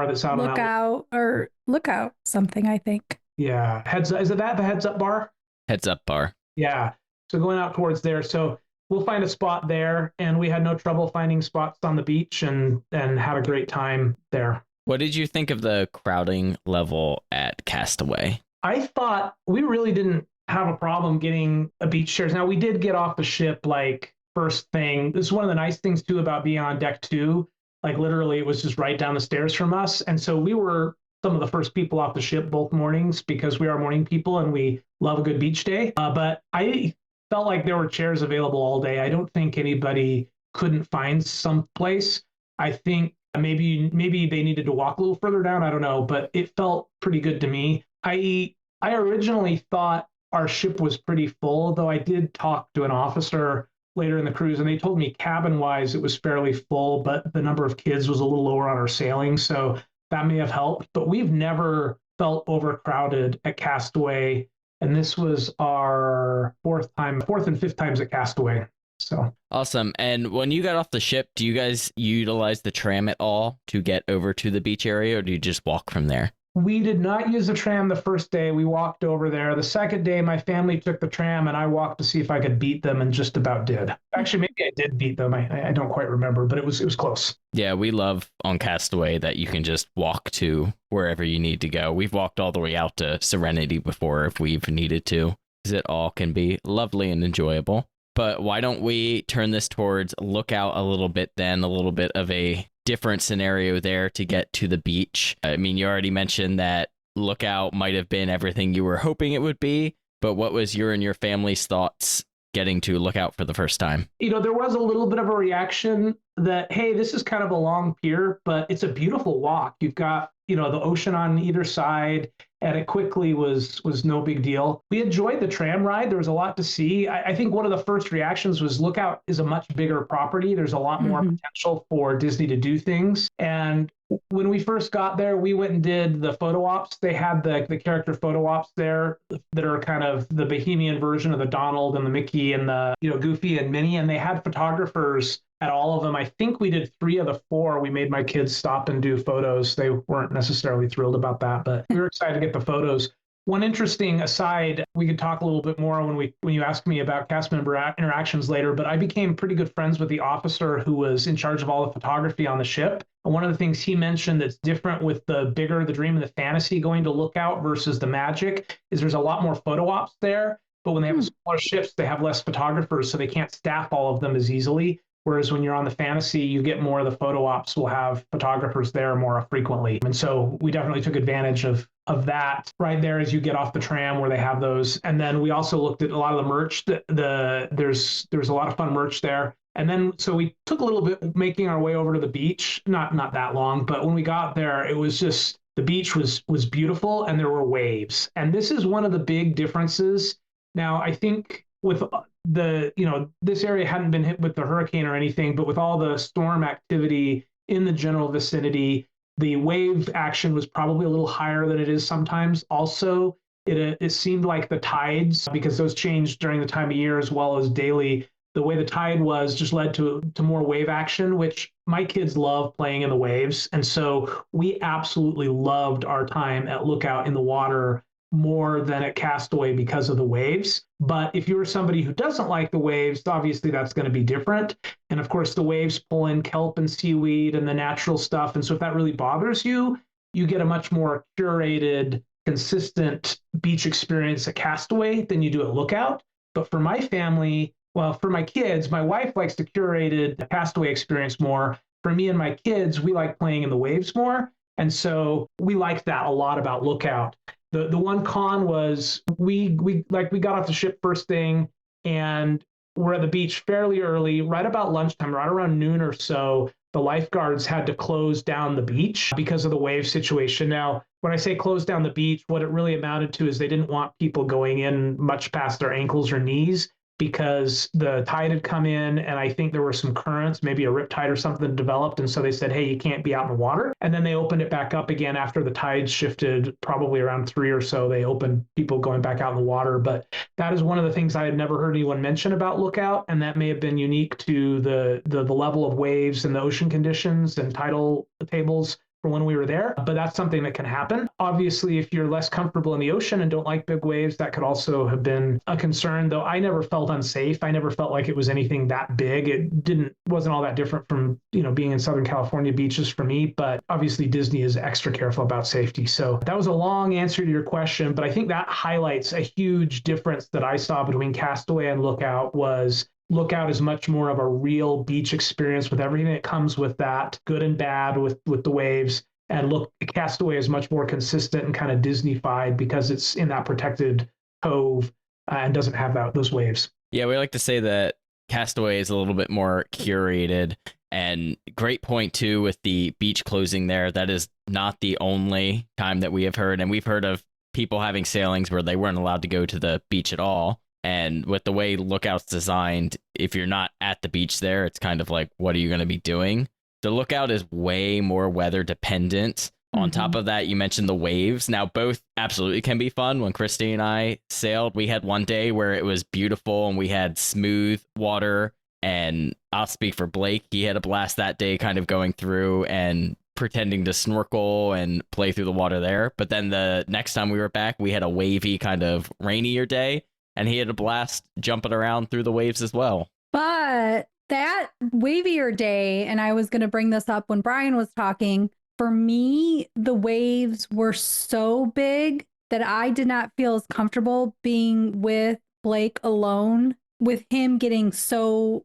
that's out on
Lookout something, I think.
Yeah. Is it the Heads Up bar?
Heads Up bar.
Yeah. So going out towards there. So we'll find a spot there, and we had no trouble finding spots on the beach and had a great time there.
What did you think of the crowding level at Castaway?
I thought we really didn't have a problem getting a beach chairs. Now we did get off the ship like first thing. This is one of the nice things too about being on deck 2. Like literally it was just right down the stairs from us. And so we were some of the first people off the ship both mornings because we are morning people and we love a good beach day. But I felt like there were chairs available all day. I don't think anybody couldn't find some place. I think maybe they needed to walk a little further down. I don't know, but it felt pretty good to me. I originally thought our ship was pretty full, though I did talk to an officer later in the cruise, and they told me cabin-wise it was fairly full, but the number of kids was a little lower on our sailing, so that may have helped. But we've never felt overcrowded at Castaway, and this was our fourth and fifth times at Castaway. So
awesome. And when you got off the ship, do you guys utilize the tram at all to get over to the beach area, or do you just walk from there?
We did not use the tram the first day. We walked over there. The second day, my family took the tram, and I walked to see if I could beat them, and just about did. Actually, maybe I did beat them. I don't quite remember, but it was close.
Yeah, we love on Castaway that you can just walk to wherever you need to go. We've walked all the way out to Serenity before if we've needed to, because it all can be lovely and enjoyable. But why don't we turn this towards Lookout a little bit then, a little bit of a different scenario there to get to the beach. I mean, you already mentioned that Lookout might have been everything you were hoping it would be, but what was your and your family's thoughts getting to Lookout for the first time?
There was a little bit of a reaction that, hey, this is kind of a long pier, but it's a beautiful walk. You've got, the ocean on either side, and it quickly was no big deal. We enjoyed the tram ride. There was a lot to see. I think one of the first reactions was Lookout is a much bigger property. There's a lot more potential for Disney to do things. And when we first got there, we went and did the photo ops. They had the character photo ops there that are kind of the Bohemian version of the Donald and the Mickey and the Goofy and Minnie. And they had photographers at all of them. I think we did 3 of the 4. We made my kids stop and do photos. They weren't necessarily thrilled about that, but we were excited to get the photos. One interesting aside, we could talk a little bit more when you ask me about cast member interactions later, but I became pretty good friends with the officer who was in charge of all the photography on the ship. And one of the things he mentioned that's different with the bigger, the Dream and the Fantasy going to Lookout versus the Magic is there's a lot more photo ops there, but when they have smaller ships, they have less photographers, so they can't staff all of them as easily. Whereas when you're on the Fantasy, you get more of the photo ops will have photographers there more frequently. And so we definitely took advantage of that right there as you get off the tram where they have those. And then we also looked at a lot of the merch. There's a lot of fun merch there. And then so we took a little bit making our way over to the beach, not that long, but when we got there, it was just the beach was beautiful and there were waves. And this is one of the big differences. Now, I think with this area hadn't been hit with the hurricane or anything, but with all the storm activity in the general vicinity, the wave action was probably a little higher than it is sometimes. Also, it seemed like the tides, because those changed during the time of year as well as daily, the way the tide was just led to more wave action, which my kids love playing in the waves. And so we absolutely loved our time at Lookout in the water more than at Castaway because of the waves. But if you're somebody who doesn't like the waves, obviously that's going to be different. And of course, the waves pull in kelp and seaweed and the natural stuff. And so if that really bothers you, you get a much more curated, consistent beach experience at Castaway than you do at Lookout. But for my family, well, for my kids, my wife likes the curated Castaway experience more. For me and my kids, we like playing in the waves more. And so we liked that a lot about Lookout. The one con was we got off the ship first thing and we're at the beach fairly early, right about lunchtime, right around noon or so. The lifeguards had to close down the beach because of the wave situation. Now, when I say close down the beach, what it really amounted to is they didn't want people going in much past their ankles or knees because the tide had come in and I think there were some currents, maybe a riptide or something developed. And so they said, hey, you can't be out in the water. And then they opened it back up again after the tides shifted, probably around 3 or so. They opened people going back out in the water. But that is one of the things I had never heard anyone mention about Lookout. And that may have been unique to the level of waves and the ocean conditions and tidal tables for when we were there, but that's something that can happen. Obviously, if you're less comfortable in the ocean and don't like big waves, that could also have been a concern, though I never felt unsafe. I never felt like it was anything that big. It wasn't all that different from, being in Southern California beaches for me, but obviously Disney is extra careful about safety. So that was a long answer to your question, but I think that highlights a huge difference that I saw between Castaway and Lookout was Lookout is much more of a real beach experience with everything that comes with that, good and bad with the waves. And Castaway is much more consistent and kind of Disney-fied because it's in that protected cove and doesn't have those waves.
Yeah, we like to say that Castaway is a little bit more curated. And great point, too, with the beach closing there. That is not the only time that we have heard. And we've heard of people having sailings where they weren't allowed to go to the beach at all. And with the way Lookout's designed, if you're not at the beach there, it's kind of like, what are you going to be doing? The Lookout is way more weather dependent. On top of that, you mentioned the waves. Now, both absolutely can be fun. When Christy and I sailed, we had one day where it was beautiful and we had smooth water. And I'll speak for Blake. He had a blast that day kind of going through and pretending to snorkel and play through the water there. But then the next time we were back, we had a wavy kind of rainier day. And he had a blast jumping around through the waves as well.
But that wavier day, and I was going to bring this up when Bryan was talking, for me, the waves were so big that I did not feel as comfortable being with Blake alone, with him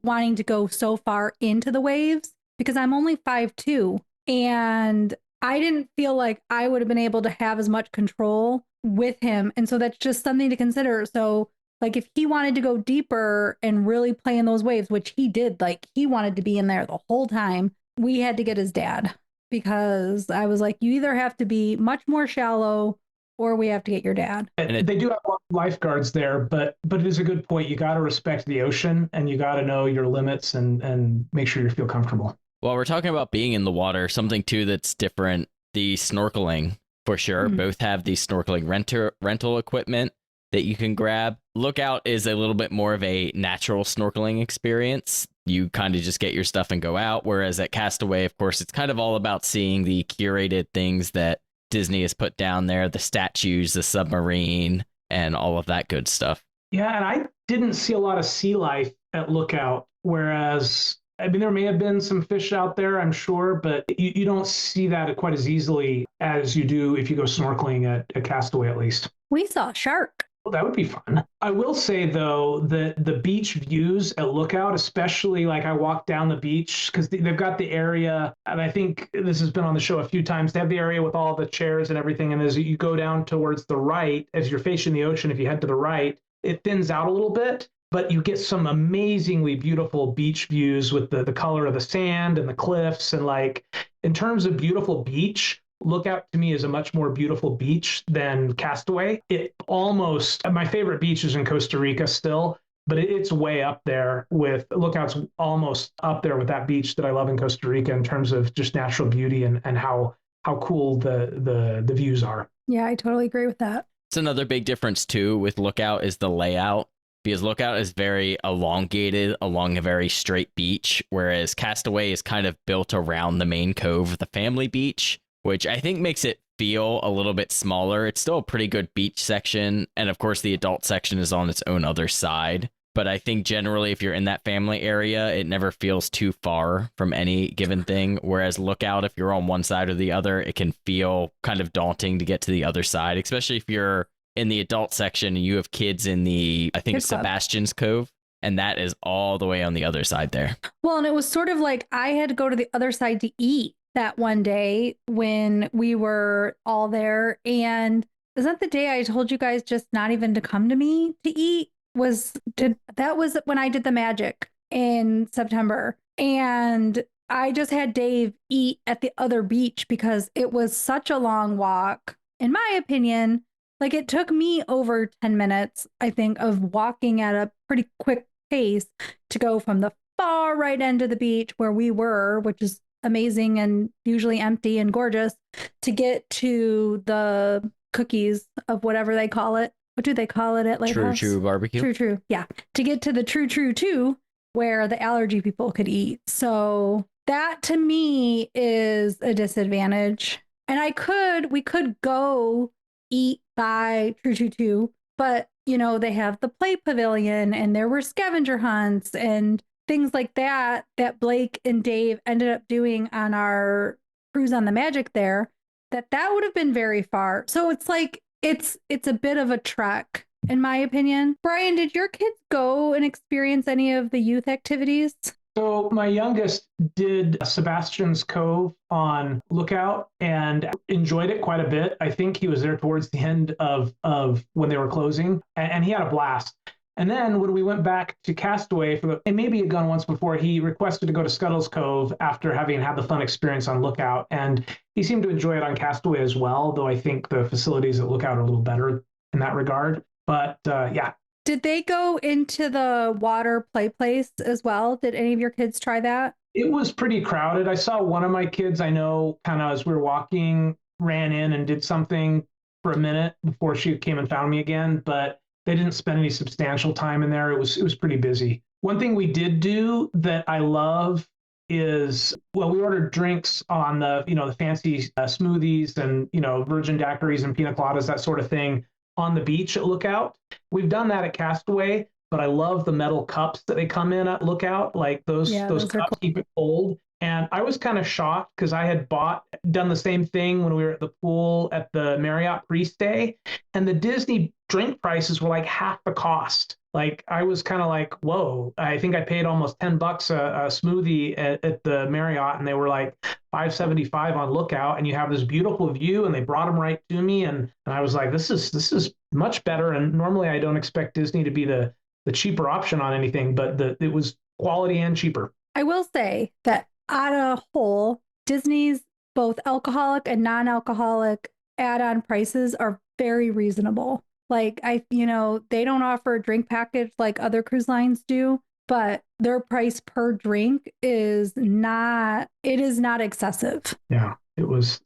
wanting to go so far into the waves, because I'm only 5'2", and I didn't feel like I would have been able to have as much control with him. And so that's just something to consider. So Like if he wanted to go deeper and really play in those waves, which he did, like he wanted to be in there the whole time, we had to get his dad because I was like, you either have to be much more shallow or we have to get your dad.
They do have lifeguards there, but it is a good point. You got to respect the ocean and you got to know your limits and make sure you feel comfortable.
Well, we're talking about being in the water, something too that's different, the snorkeling for sure. Mm-hmm. Both have the snorkeling rental equipment that you can grab. Lookout is a little bit more of a natural snorkeling experience. You kind of just get your stuff and go out. Whereas at Castaway, of course, it's kind of all about seeing the curated things that Disney has put down there, the statues, the submarine, and all of that good stuff.
Yeah, and I didn't see a lot of sea life at Lookout, whereas, I mean, there may have been some fish out there, I'm sure, but you don't see that quite as easily as you do if you go snorkeling at Castaway, at least.
We saw a shark.
Well, that would be fun. I will say, though, that the beach views at Lookout, especially like I walked down the beach because they've got the area, and I think this has been on the show a few times. They have the area with all the chairs and everything. And as you go down towards the right, as you're facing the ocean, if you head to the right, it thins out a little bit, but you get some amazingly beautiful beach views with the color of the sand and the cliffs. And like in terms of beautiful beach, Lookout to me is a much more beautiful beach than Castaway. It almost, my favorite beach is in Costa Rica still, but it's way up there with Lookout's almost up there with that beach that I love in Costa Rica in terms of just natural beauty and how cool the views are.
Yeah, I totally agree with that.
It's another big difference too with Lookout is the layout, because Lookout is very elongated along a very straight beach, whereas Castaway is kind of built around the main cove, the family beach, which I think makes it feel a little bit smaller. It's still a pretty good beach section. And of course, the adult section is on its own other side. But I think generally, if you're in that family area, it never feels too far from any given thing. Whereas Lookout, if you're on one side or the other, it can feel kind of daunting to get to the other side, especially if you're in the adult section and you have kids in the, I think, Sebastian's Cove. And that is all the way on the other side there.
Well, and it was sort of like I had to go to the other side to eat that one day when we were all there. And is that the day I told you guys just not even to come to me to eat? That was when I did the magic in September. And I just had Dave eat at the other beach because it was such a long walk. In my opinion, like it took me over 10 minutes, I think, of walking at a pretty quick pace to go from the far right end of the beach where we were, which is amazing and usually empty and gorgeous, to get to the cookies of whatever they call it. What do they call it at Lighthouse?
True barbecue.
True. Yeah. To get to the True 2 where the allergy people could eat. So that to me is a disadvantage. And we could go eat by True 2, but you know, they have the play pavilion and there were scavenger hunts and things like that Blake and Dave ended up doing on our cruise on the Magic there, that would have been very far. So it's like, it's a bit of a trek, in my opinion. Bryan, did your kids go and experience any of the youth activities?
So my youngest did Sebastian's Cove on Lookout and enjoyed it quite a bit. I think he was there towards the end of when they were closing, and he had a blast. And then when we went back to Castaway, and maybe he'd gone once before, he requested to go to Scuttle's Cove after having had the fun experience on Lookout. And he seemed to enjoy it on Castaway as well, though I think the facilities at Lookout are a little better in that regard. But yeah.
Did they go into the water play place as well? Did any of your kids try that?
It was pretty crowded. I saw one of my kids I know kind of as we were walking, ran in and did something for a minute before she came and found me again. But they didn't spend any substantial time in there. It was pretty busy. One thing we did do that I love is, well, we ordered drinks on the fancy smoothies and, virgin daiquiris and pina coladas, that sort of thing on the beach at Lookout. We've done that at Castaway, but I love the metal cups that they come in at Lookout. Like those cups cool. Keep it cold. And I was kind of shocked because I had done the same thing when we were at the pool at the Marriott pre-stay, and the Disney drink prices were like half the cost Like I was kind of like, whoa, I think I paid almost $10 a smoothie at the Marriott, and they were like $5.75 on Lookout, and you have this beautiful view, and they brought them right to me, and I was like, this is much better. And normally I don't expect Disney to be the cheaper option on anything, but it was quality and cheaper.
I will say that on a whole, Disney's both alcoholic and non-alcoholic add-on prices are very reasonable. Like they don't offer a drink package like other cruise lines do, but their price per drink is not excessive.
Yeah, that was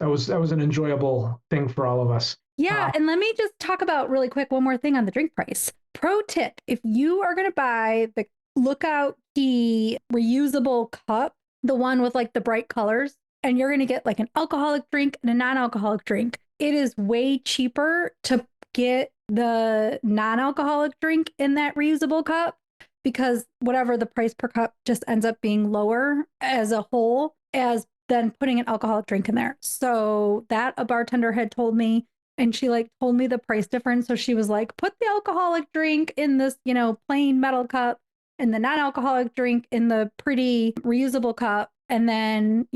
an enjoyable thing for all of us.
Yeah, and let me just talk about really quick one more thing on the drink price. Pro tip, if you are going to buy the Lookout Cay reusable cup, the one with like the bright colors, and you're going to get like an alcoholic drink and a non-alcoholic drink, it is way cheaper to get the non-alcoholic drink in that reusable cup, because whatever the price per cup just ends up being lower as a whole as than putting an alcoholic drink in there. So that a bartender had told me, and she like told me the price difference. So she was like, put the alcoholic drink in this, plain metal cup, and the non-alcoholic drink in the pretty reusable cup, and then,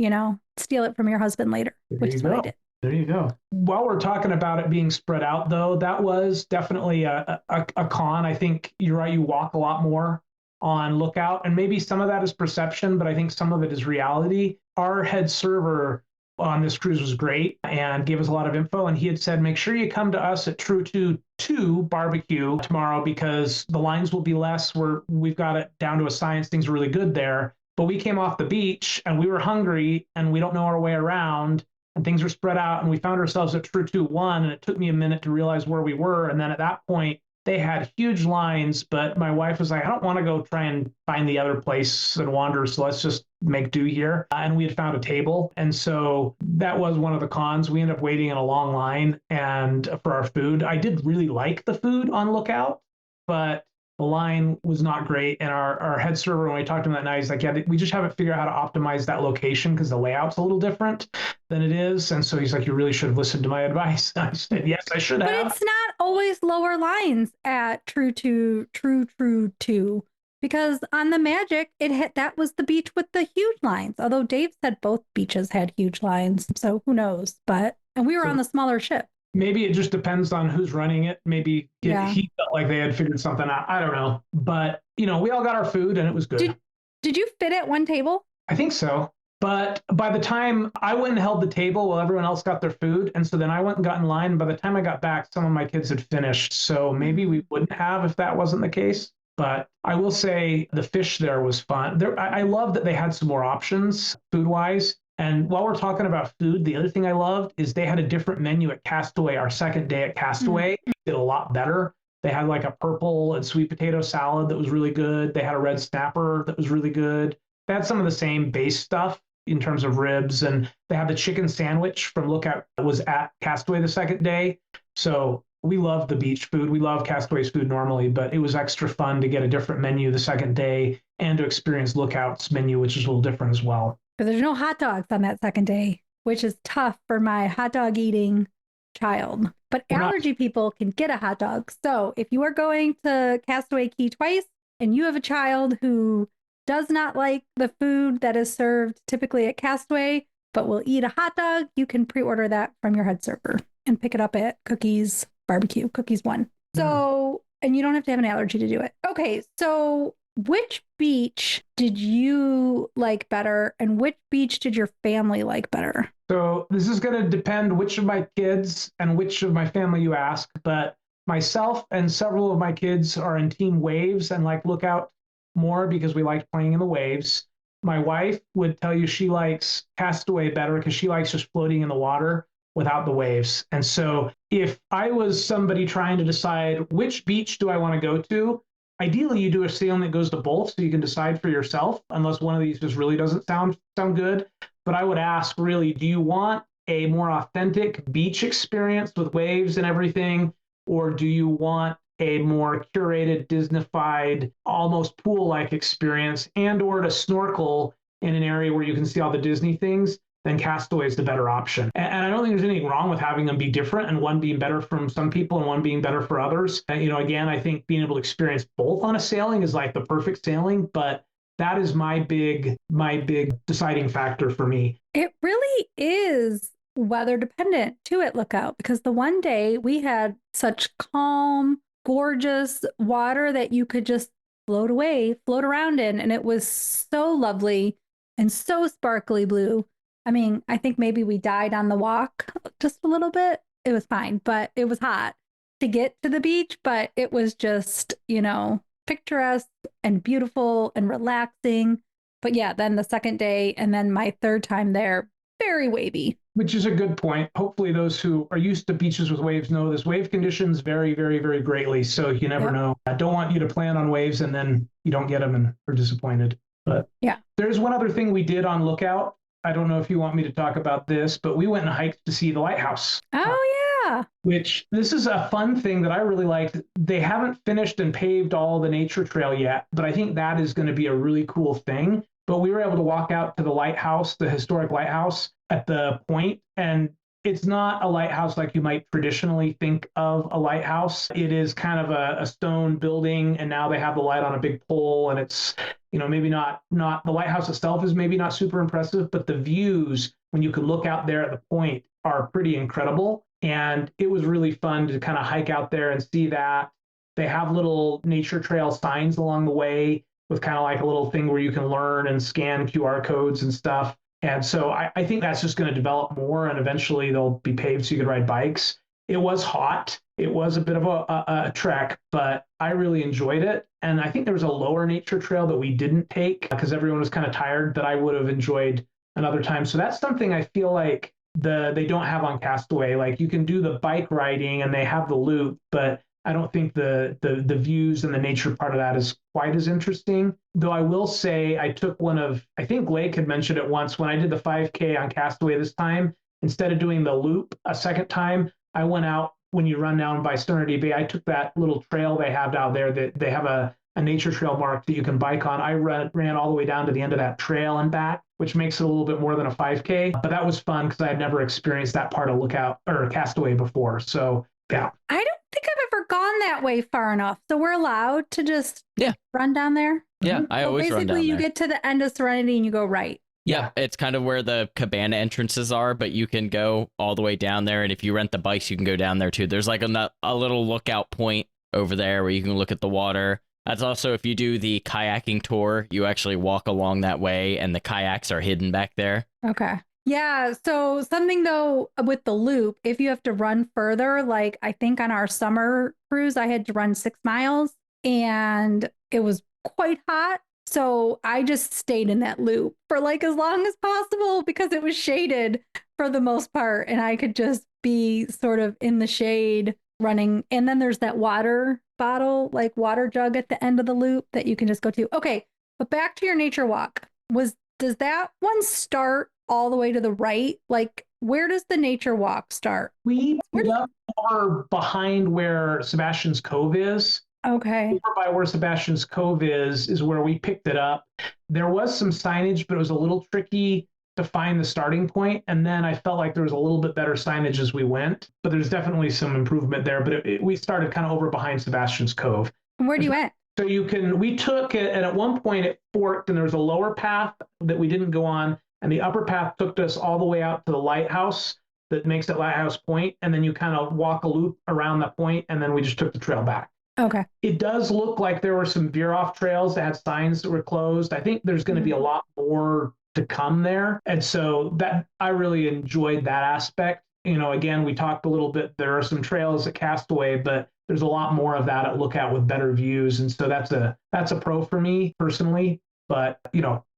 steal it from your husband later, which is what I did.
There you go. While we're talking about it being spread out, though, that was definitely a con. I think you're right. You walk a lot more on Lookout, and maybe some of that is perception, but I think some of it is reality. Our head server on this cruise was great and gave us a lot of info. And he had said, make sure you come to us at True 2 barbecue tomorrow, because the lines will be less. We've got it down to a science. Things are really good there. But we came off the beach and we were hungry and we don't know our way around, and things were spread out, and we found ourselves at True 2-1, and it took me a minute to realize where we were. And then at that point, they had huge lines, but my wife was like, I don't want to go try and find the other place and wander, so let's just make do here. And we had found a table. And so that was one of the cons. We ended up waiting in a long line and for our food. I did really like the food on Lookout, but the line was not great. And our head server, when we talked to him that night, he's like, yeah, we just haven't figured out how to optimize that location because the layout's a little different than it is. And so he's like, you really should have listened to my advice. I said, yes, I should have.
But it's not always lower lines at True 2, because on the Magic, that was the beach with the huge lines. Although Dave said both beaches had huge lines, so who knows? And we were on the smaller ship. Maybe
it just depends on who's running it. Maybe he felt like they had figured something out. I don't know. But, we all got our food and it was good.
Did you fit at one table?
I think so. But by the time I went and held the table while everyone else got their food, and so then I went and got in line. By the time I got back, some of my kids had finished. So maybe we wouldn't have if that wasn't the case. But I will say the fish there was fun. I love that they had some more options food-wise. And while we're talking about food, the other thing I loved is they had a different menu at Castaway. Our second day at Castaway did a lot better. They had like a purple and sweet potato salad that was really good. They had a red snapper that was really good. They had some of the same base stuff in terms of ribs, and they had the chicken sandwich from Lookout that was at Castaway the second day. So we love the beach food. We love Castaway's food normally, but it was extra fun to get a different menu the second day and to experience Lookout's menu, which is a little different as well.
But there's no hot dogs on that second day, which is tough for my hot dog eating child. But allergy people can get a hot dog. So if you are going to Castaway Cay twice and you have a child who does not like the food that is served typically at Castaway, but will eat a hot dog, you can pre-order that from your head server and pick it up at Cookies Barbecue, Cookies 1. So, and you don't have to have an allergy to do it. Okay, so which beach did you like better, and which beach did your family like better?
So this is going to depend which of my kids and which of my family you ask, but myself and several of my kids are in Team Waves and like Lookout more because we like playing in the waves. My wife would tell you she likes Castaway better because she likes just floating in the water without the waves. And so if I was somebody trying to decide which beach do I want to go to, ideally you do a sailing that goes to both so you can decide for yourself, unless one of these just really doesn't sound good. But I would ask, really, do you want a more authentic beach experience with waves and everything, or do you want a more curated, Disney-fied, almost pool-like experience, and or to snorkel in an area where you can see all the Disney things? then Castaway is the better option. And I don't think there's anything wrong with having them be different and one being better from some people and one being better for others. And, again, I think being able to experience both on a sailing is like the perfect sailing, but that is my big deciding factor for me.
It really is weather dependent too at Lookout, because the one day we had such calm, gorgeous water that you could just float around in, and it was so lovely and so sparkly blue. I mean, I think maybe we died on the walk just a little bit. It was fine, but it was hot to get to the beach, but it was just, picturesque and beautiful and relaxing. But yeah, then the second day and then my third time there, very wavy.
Which is a good point. Hopefully those who are used to beaches with waves know this wave conditions vary very, very greatly. So you never know. I don't want you to plan on waves and then you don't get them and are disappointed. But yeah, there's one other thing we did on Lookout. I don't know if you want me to talk about this, but we went and hiked to see the lighthouse.
Oh, yeah.
Which this is a fun thing that I really liked. They haven't finished and paved all the nature trail yet, but I think that is going to be a really cool thing. But we were able to walk out to the lighthouse, the historic lighthouse at the point, and it's not a lighthouse like you might traditionally think of a lighthouse. It is kind of a stone building, and now they have the light on a big pole, and it's, maybe not the lighthouse itself is maybe not super impressive, but the views when you can look out there at the point are pretty incredible. And it was really fun to kind of hike out there and see that. They have little nature trail signs along the way with kind of like a little thing where you can learn and scan QR codes and stuff. And so I think that's just going to develop more, and eventually they'll be paved so you could ride bikes. It was hot. It was a bit of a trek, but I really enjoyed it. And I think there was a lower nature trail that we didn't take because everyone was kind of tired that I would have enjoyed another time. So that's something I feel like they don't have on Castaway. Like you can do the bike riding and they have the loop, but I don't think the views and the nature part of that is quite as interesting. Though I will say I took I think Blake had mentioned it once, when I did the 5K on Castaway this time, instead of doing the loop a second time, I went out when you run down by Sternity Bay. I took that little trail they have out there that they have a nature trail mark that you can bike on. I ran all the way down to the end of that trail and back, which makes it a little bit more than a 5K. But that was fun because I had never experienced that part of Lookout or Castaway before. So yeah.
I don't think I've ever gone that way far enough. So we're allowed to just run down there?
Yeah, I always run down there.
Basically, you get to the end of Serenity and you go right.
Yeah, it's kind of where the cabana entrances are, but you can go all the way down there. And if you rent the bikes, you can go down there too. There's like a little lookout point over there where you can look at the water. That's also, if you do the kayaking tour, you actually walk along that way and the kayaks are hidden back there.
Okay. Yeah. So something though with the loop, if you have to run further, like I think on our summer cruise, I had to run 6 miles and it was quite hot. So I just stayed in that loop for like as long as possible because it was shaded for the most part. And I could just be sort of in the shade running. And then there's that water bottle, like water jug at the end of the loop that you can just go to. Okay. But back to your nature walk. Does that one start all the way to the right? Like, where does the nature walk start?
We are behind where Sebastian's Cove is.
Okay.
Over by where Sebastian's Cove is where we picked it up. There was some signage, but it was a little tricky to find the starting point. And then I felt like there was a little bit better signage as we went, but there's definitely some improvement there. But we started kind of over behind Sebastian's Cove.
And where do you at?
So we took it, and at one point it forked, and there was a lower path that we didn't go on, and the upper path took us all the way out to the lighthouse that makes it Lighthouse Point, and then you kind of walk a loop around that point, and then we just took the trail back.
Okay.
It does look like there were some veer-off trails that had signs that were closed. I think there's going to be a lot more to come there, and so that I really enjoyed that aspect. Again, we talked a little bit. There are some trails at Castaway, but there's a lot more of that at Lookout with better views, and so that's a pro for me personally. But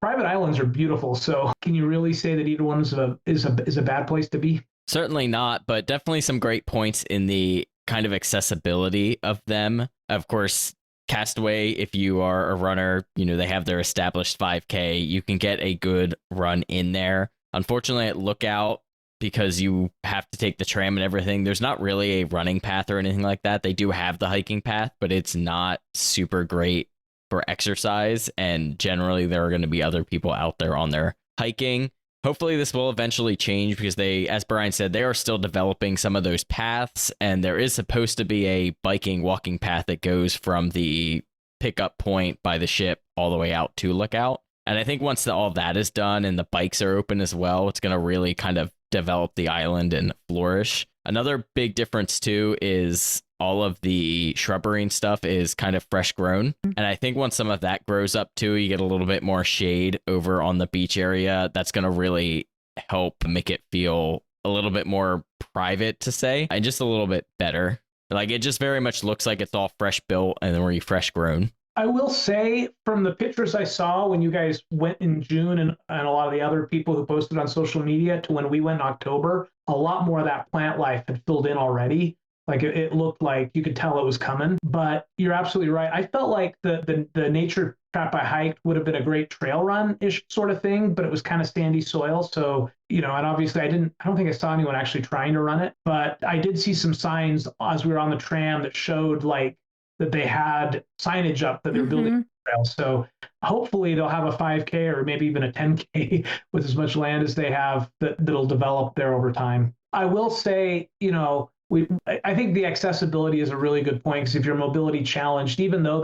private islands are beautiful. So can you really say that either one is a bad place to be?
Certainly not, but definitely some great points in the kind of accessibility of them. Of course, Castaway, if you are a runner, they have their established 5K. You can get a good run in there. Unfortunately, at Lookout, because you have to take the tram and everything, there's not really a running path or anything like that. They do have the hiking path, but it's not super great for exercise. And generally, there are going to be other people out there on their hiking. hopefully this will eventually change because they, as Bryan said, they are still developing some of those paths. And there is supposed to be a biking, walking path that goes from the pickup point by the ship all the way out to Lookout. And I think once all that is done and the bikes are open as well, it's going to really kind of develop the island and flourish. Another big difference too is all of the shrubbery and stuff is kind of fresh grown. And I think once some of that grows up too, you get a little bit more shade over on the beach area. That's going to really help make it feel a little bit more private, to say, and just a little bit better. Like, it just very much looks like it's all fresh built and already fresh grown.
I will say, from the pictures I saw when you guys went in June and a lot of the other people who posted on social media to when we went in October, a lot more of that plant life had filled in already. Like, it looked like you could tell it was coming. But you're absolutely right. I felt like the nature trap I hiked would have been a great trail run-ish sort of thing, but it was kind of sandy soil. So, and obviously I don't think I saw anyone actually trying to run it, but I did see some signs as we were on the tram that showed like that they had signage up that they're building a trail. So hopefully they'll have a 5K or maybe even a 10K with as much land as they have that'll develop there over time. I will say, I think the accessibility is a really good point, because if you're mobility challenged, even though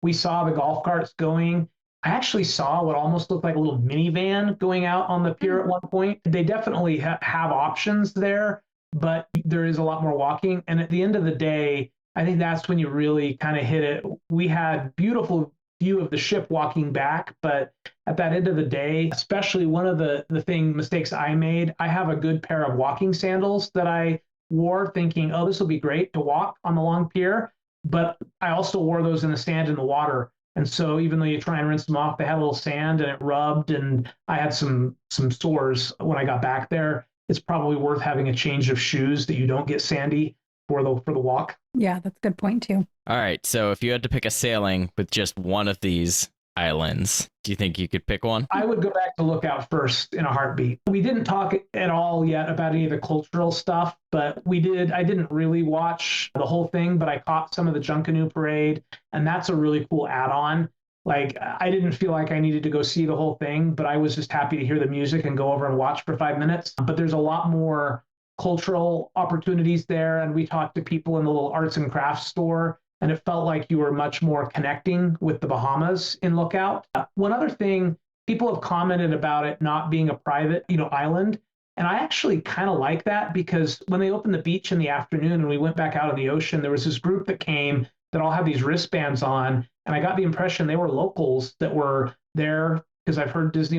we saw the golf carts going, I actually saw what almost looked like a little minivan going out on the pier at one point. They definitely have options there, but there is a lot more walking. And at the end of the day, I think that's when you really kind of hit it. We had beautiful view of the ship walking back, but at that end of the day, especially one of the mistakes I made, I have a good pair of walking sandals that I wore thinking, oh, this will be great to walk on the long pier. But I also wore those in the sand and the water. And so even though you try and rinse them off, they had a little sand and it rubbed, and I had some sores when I got back there. It's probably worth having a change of shoes that you don't get sandy for the walk.
Yeah, that's a good point too.
All right, so if you had to pick a sailing with just one of these islands, do you think you could pick one?
I would go back to Lookout first in a heartbeat. We didn't talk at all yet about any of the cultural stuff, but I didn't really watch the whole thing, but I caught some of the Junkanoo parade, and that's a really cool add-on. Like, I didn't feel like I needed to go see the whole thing, but I was just happy to hear the music and go over and watch for 5 minutes. But there's a lot more cultural opportunities there, and we talked to people in the little arts and crafts store, and it felt like you were much more connecting with the Bahamas in Lookout. One other thing, people have commented about it not being a private, island, and I actually kind of like that, because when they opened the beach in the afternoon and we went back out in the ocean, there was this group that came that all had these wristbands on, and I got the impression they were locals that were there, because I've heard Disney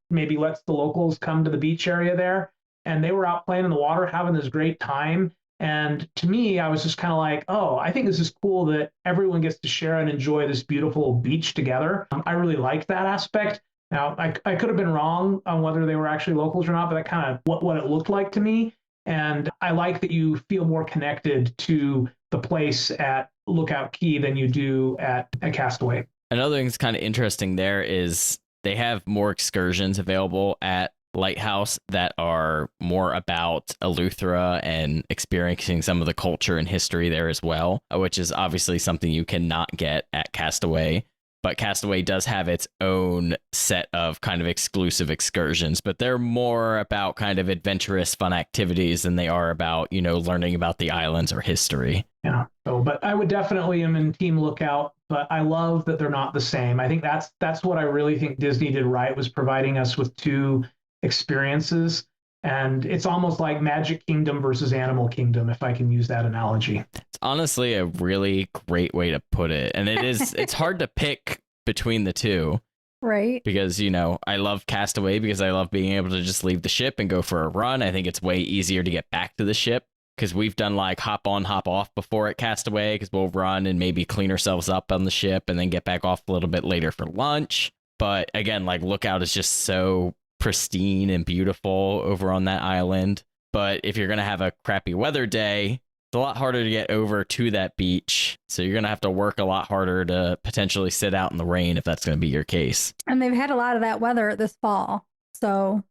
maybe lets the locals come to the beach area there. And they were out playing in the water, having this great time. And to me, I was just kind of like, oh, I think this is cool that everyone gets to share and enjoy this beautiful beach together. I really liked that aspect. Now, I could have been wrong on whether they were actually locals or not, but that kind of what it looked like to me. And I like that you feel more connected to the place at Lookout Cay than you do at Castaway.
Another thing that's kind of interesting there is they have more excursions available at Lighthouse that are more about Eleuthera and experiencing some of the culture and history there as well, which is obviously something you cannot get at Castaway. But Castaway does have its own set of kind of exclusive excursions, but they're more about kind of adventurous, fun activities than they are about, learning about the islands or history.
Yeah. So, but I would definitely am in Team Lookout, but I love that they're not the same. I think that's what I really think Disney did right, was providing us with two experiences, and it's almost like Magic Kingdom versus Animal Kingdom, if I can use that analogy.
It's honestly a really great way to put it, and it's hard to pick between the two,
right?
Because I love Castaway because I love being able to just leave the ship and go for a run. I think it's way easier to get back to the ship, because we've done like hop on hop off before at Castaway, because we'll run and maybe clean ourselves up on the ship and then get back off a little bit later for lunch. But again, like Lookout is just so pristine and beautiful over on that island. But if you're going to have a crappy weather day, it's a lot harder to get over to that beach. So you're going to have to work a lot harder to potentially sit out in the rain if that's going to be your case.
And they've had a lot of that weather this fall. So,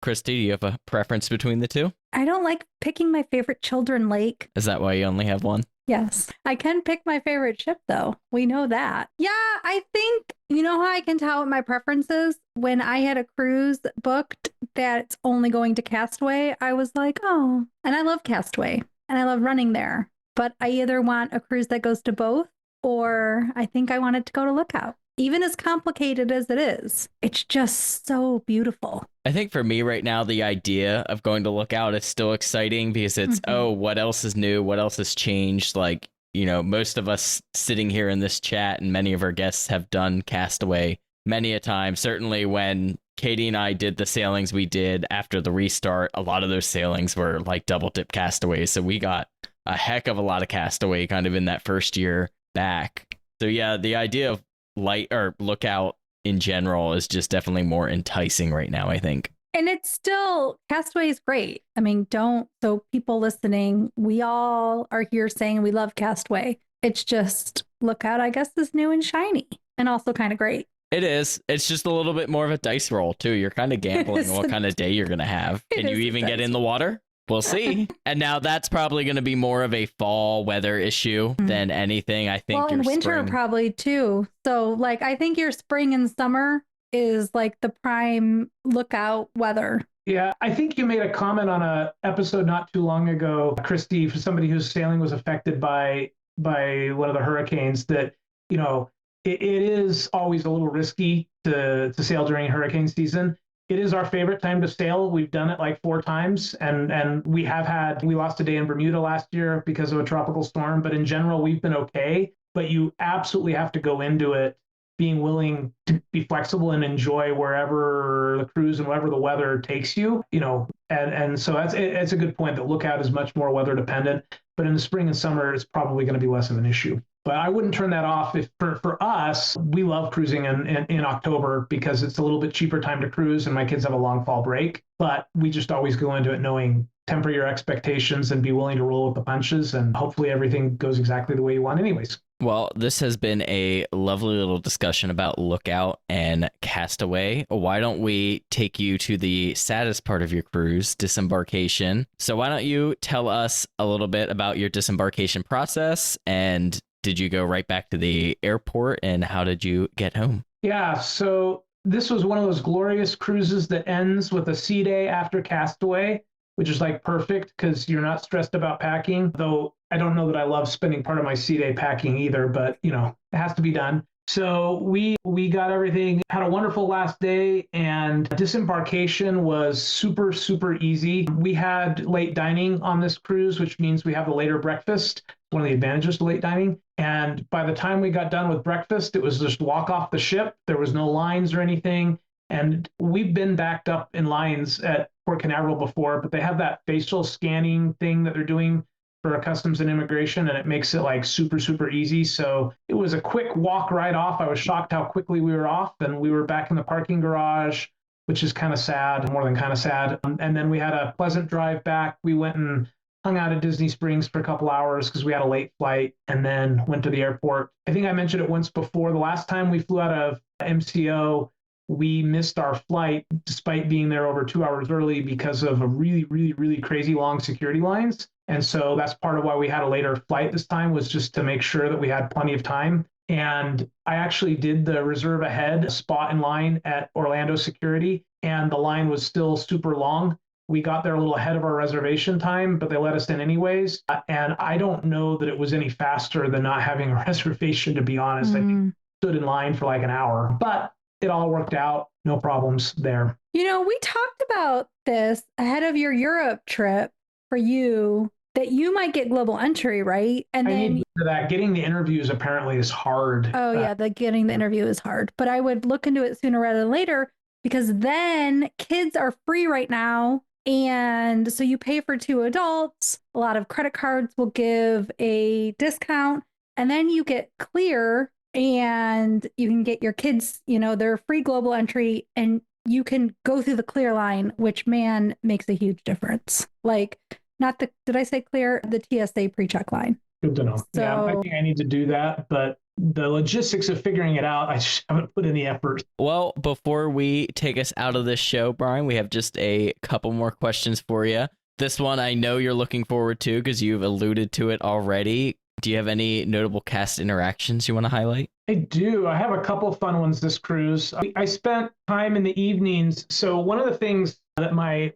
Christy, do you have a preference between the two?
I don't like picking my favorite children lake.
Is that why you only have one?
Yes. I can pick my favorite ship, though. We know that. Yeah, I think, you know how I can tell what my preference is? When I had a cruise booked that's only going to Castaway, I was like, oh, and I love Castaway and I love running there. But I either want a cruise that goes to both, or I think I wanted to go to Lookout. Even as complicated as it is, it's just so beautiful.
I think for me right now, the idea of going to Lookout is still exciting because it's, oh, what else is new? What else has changed? Like, you know, most of us sitting here in this chat and many of our guests have done Castaway many a time. Certainly when Katie and I did the sailings we did after the restart, a lot of those sailings were like double dip Castaways. So we got a heck of a lot of Castaway kind of in that first year back. So yeah, the idea of light or Lookout in general is just definitely more enticing right now, I think.
And it's still, Castaway is great. I mean, so people listening, we all are here saying we love Castaway. It's just Lookout, I guess, is new and shiny and also kind of great.
It is. It's just a little bit more of a dice roll too. You're kind of gambling what kind of day you're going to have. Can you even get in the water? We'll see. And now that's probably going to be more of a fall weather issue than anything. I think. Well,
in winter probably too. So like, I think your spring and summer is like the prime Lookout weather.
Yeah, I think you made a comment on a episode not too long ago, Christy, for somebody whose sailing was affected by one of the hurricanes, that, you know, it is always a little risky to sail during hurricane season. It is our favorite time to sail. We've done it like 4 times, and we lost a day in Bermuda last year because of a tropical storm, but in general, we've been okay. But you absolutely have to go into it being willing to be flexible and enjoy wherever the cruise and wherever the weather takes you, you know, and so it's a good point that Lookout is much more weather dependent, but in the spring and summer, it's probably going to be less of an issue. But I wouldn't turn that off. If for us, we love cruising in October because it's a little bit cheaper time to cruise and my kids have a long fall break. But we just always go into it knowing, temper your expectations and be willing to roll with the punches. And hopefully everything goes exactly the way you want anyways.
Well, this has been a lovely little discussion about Lookout and Castaway. Why don't we take you to the saddest part of your cruise, disembarkation? So why don't you tell us a little bit about your disembarkation process, and did you go right back to the airport, and how did you get home?
Yeah, so this was one of those glorious cruises that ends with a sea day after Castaway, which is like perfect because you're not stressed about packing, though I don't know that I love spending part of my sea day packing either, but you know, it has to be done. So we got everything, had a wonderful last day, and disembarkation was super, super easy. We had late dining on this cruise, which means we have a later breakfast. One of the advantages to late dining. And by the time we got done with breakfast, it was just walk off the ship. There was no lines or anything. And we've been backed up in lines at Port Canaveral before, but they have that facial scanning thing that they're doing for customs and immigration, and it makes it like super, super easy. So it was a quick walk right off. I was shocked how quickly we were off, and we were back in the parking garage, which is kind of sad, more than kind of sad. And then we had a pleasant drive back. We went and hung out at Disney Springs for a couple hours because we had a late flight, and then went to the airport. I think I mentioned it once before. The last time we flew out of MCO, we missed our flight despite being there over 2 hours early because of a really, really, really crazy long security lines. And so that's part of why we had a later flight this time, was just to make sure that we had plenty of time. And I actually did the reserve ahead spot in line at Orlando security, and the line was still super long. We got there a little ahead of our reservation time, but they let us in anyways. And I don't know that it was any faster than not having a reservation, to be honest. I think we stood in line for like an hour, but it all worked out. No problems there.
You know, we talked about this ahead of your Europe trip for you, that you might get global entry, right? And then I
need that. Getting the interviews apparently is hard.
Oh yeah, getting the interview is hard. But I would look into it sooner rather than later, because then kids are free right now. And so you pay for 2 adults. A lot of credit cards will give a discount, and then you get clear and you can get your kids, you know, their free global entry, and you can go through the clear line, which, man, makes a huge difference. Like, did I say clear? The TSA pre-check line.
Good to know.
So,
yeah, I think I need to do that, but the logistics of figuring it out, I just haven't put in the effort.
Well, before we take us out of this show, Bryan, we have just a couple more questions for you. This one I know you're looking forward to because you've alluded to it already. Do you have any notable cast interactions you want to highlight?
I do. I have a couple fun ones this cruise. I spent time in the evenings. So one of the things that my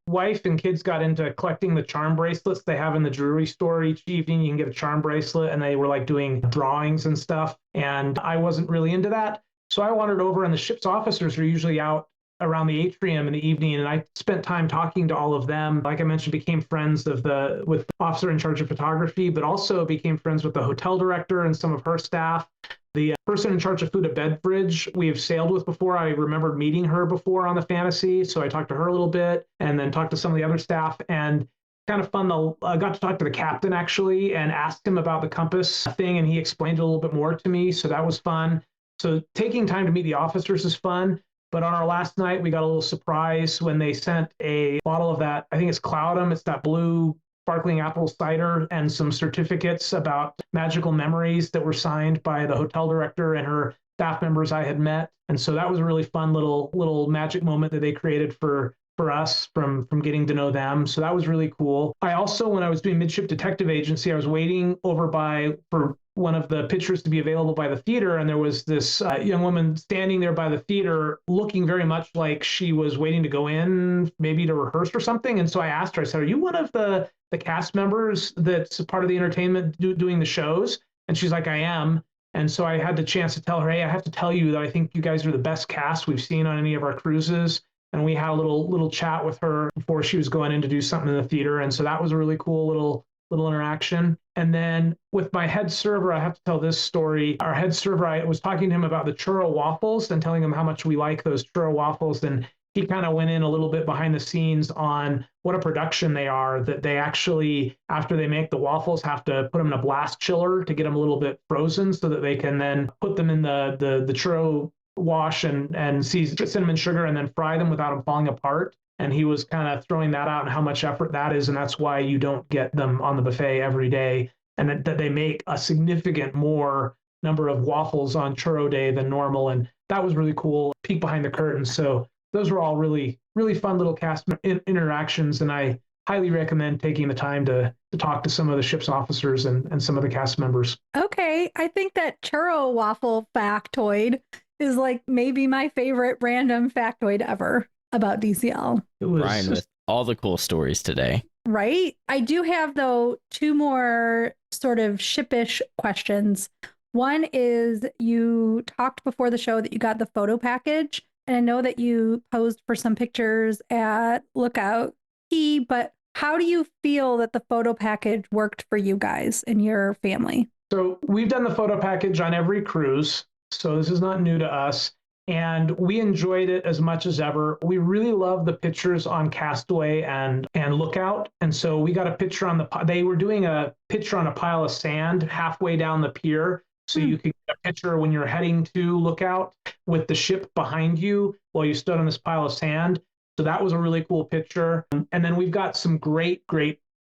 wife and kids got into collecting the charm bracelets they have in the jewelry store. Each evening you can get a charm bracelet, and they were like doing drawings and stuff. And I wasn't really into that. So I wandered over, and the ship's officers are usually out around the atrium in the evening, and I spent time talking to all of them. Like I mentioned, became friends with the officer in charge of photography, but also became friends with the hotel director and some of her staff. The person in charge of food and beverage we have sailed with before. I remembered meeting her before on the Fantasy, so I talked to her a little bit, and then talked to some of the other staff. And kind of fun. I got to talk to the captain actually and asked him about the compass thing, and he explained it a little bit more to me. So that was fun. So taking time to meet the officers is fun. But on our last night, we got a little surprise when they sent a bottle of that, I think it's Cloudum, it's that blue sparkling apple cider, and some certificates about magical memories that were signed by the hotel director and her staff members I had met. And so that was a really fun little magic moment that they created for us from getting to know them. So that was really cool. I also, when I was doing Midship Detective Agency, I was waiting over for one of the pictures to be available by the theater, and there was this young woman standing there by the theater looking very much like she was waiting to go in, maybe to rehearse or something. And so I asked her, I said, are you one of the cast members that's part of the entertainment doing the shows? And she's like, I am. And so I had the chance to tell her, hey, I have to tell you that I think you guys are the best cast we've seen on any of our cruises. And we had a little chat with her before she was going in to do something in the theater. And so that was a really cool little interaction. And then with my head server, I have to tell this story. Our head server, I was talking to him about the churro waffles and telling him how much we like those churro waffles. And he kind of went in a little bit behind the scenes on what a production they are, that they actually, after they make the waffles, have to put them in a blast chiller to get them a little bit frozen so that they can then put them in the churro wash and cinnamon sugar and then fry them without them falling apart. And he was kind of throwing that out and how much effort that is. And that's why you don't get them on the buffet every day. And that they make a significant more number of waffles on churro day than normal. And that was really cool. Peek behind the curtain. So those were all really, really fun little cast interactions. And I highly recommend taking the time to talk to some of the ship's officers and some of the cast members.
Okay. I think that churro waffle factoid is like maybe my favorite random factoid ever about DCL.
It was
Bryan with all the cool stories today.
Right? I do have, though, two more sort of shippish questions. One is, you talked before the show that you got the photo package, and I know that you posed for some pictures at Lookout Cay, but how do you feel that the photo package worked for you guys and your family?
So we've done the photo package on every cruise, so this is not new to us. And we enjoyed it as much as ever. We really love the pictures on Castaway and Lookout. And so we got a picture they were doing a picture on a pile of sand halfway down the pier. So you could get a picture when you're heading to Lookout with the ship behind you while you stood on this pile of sand. So that was a really cool picture. And then we've got some great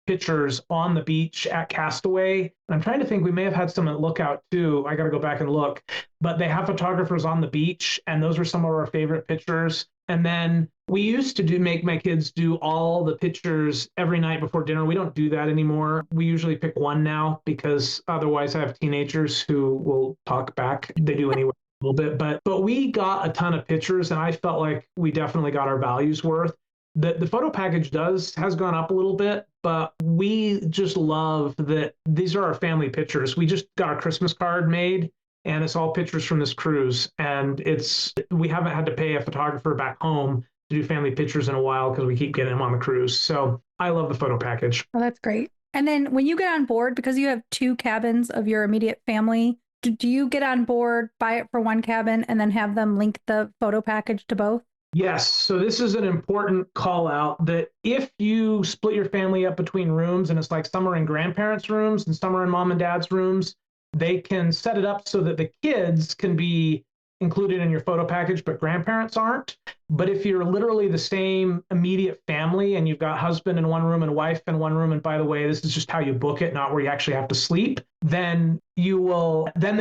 pictures on the beach at Castaway. And I'm trying to think, we may have had some at Lookout too. I got to go back and look. But they have photographers on the beach, and those are some of our favorite pictures. And then we used to make my kids do all the pictures every night before dinner. We don't do that anymore. We usually pick one now because otherwise I have teenagers who will talk back. They do anyway a little bit. But we got a ton of pictures, and I felt like we definitely got our values worth. The photo package has gone up a little bit, but we just love that these are our family pictures. We just got a Christmas card made, and it's all pictures from this cruise. And we haven't had to pay a photographer back home to do family pictures in a while because we keep getting them on the cruise. So I love the photo package.
Oh, that's great. And then when you get on board, because you have two cabins of your immediate family, do you get on board, buy it for one cabin, and then have them link the photo package to both?
Yes. So this is an important call out that if you split your family up between rooms, and it's like some are in grandparents' rooms and some are in mom and dad's rooms, they can set it up so that the kids can be included in your photo package, but grandparents aren't. But if you're literally the same immediate family and you've got husband in one room and wife in one room, and by the way, this is just how you book it, not where you actually have to sleep, then they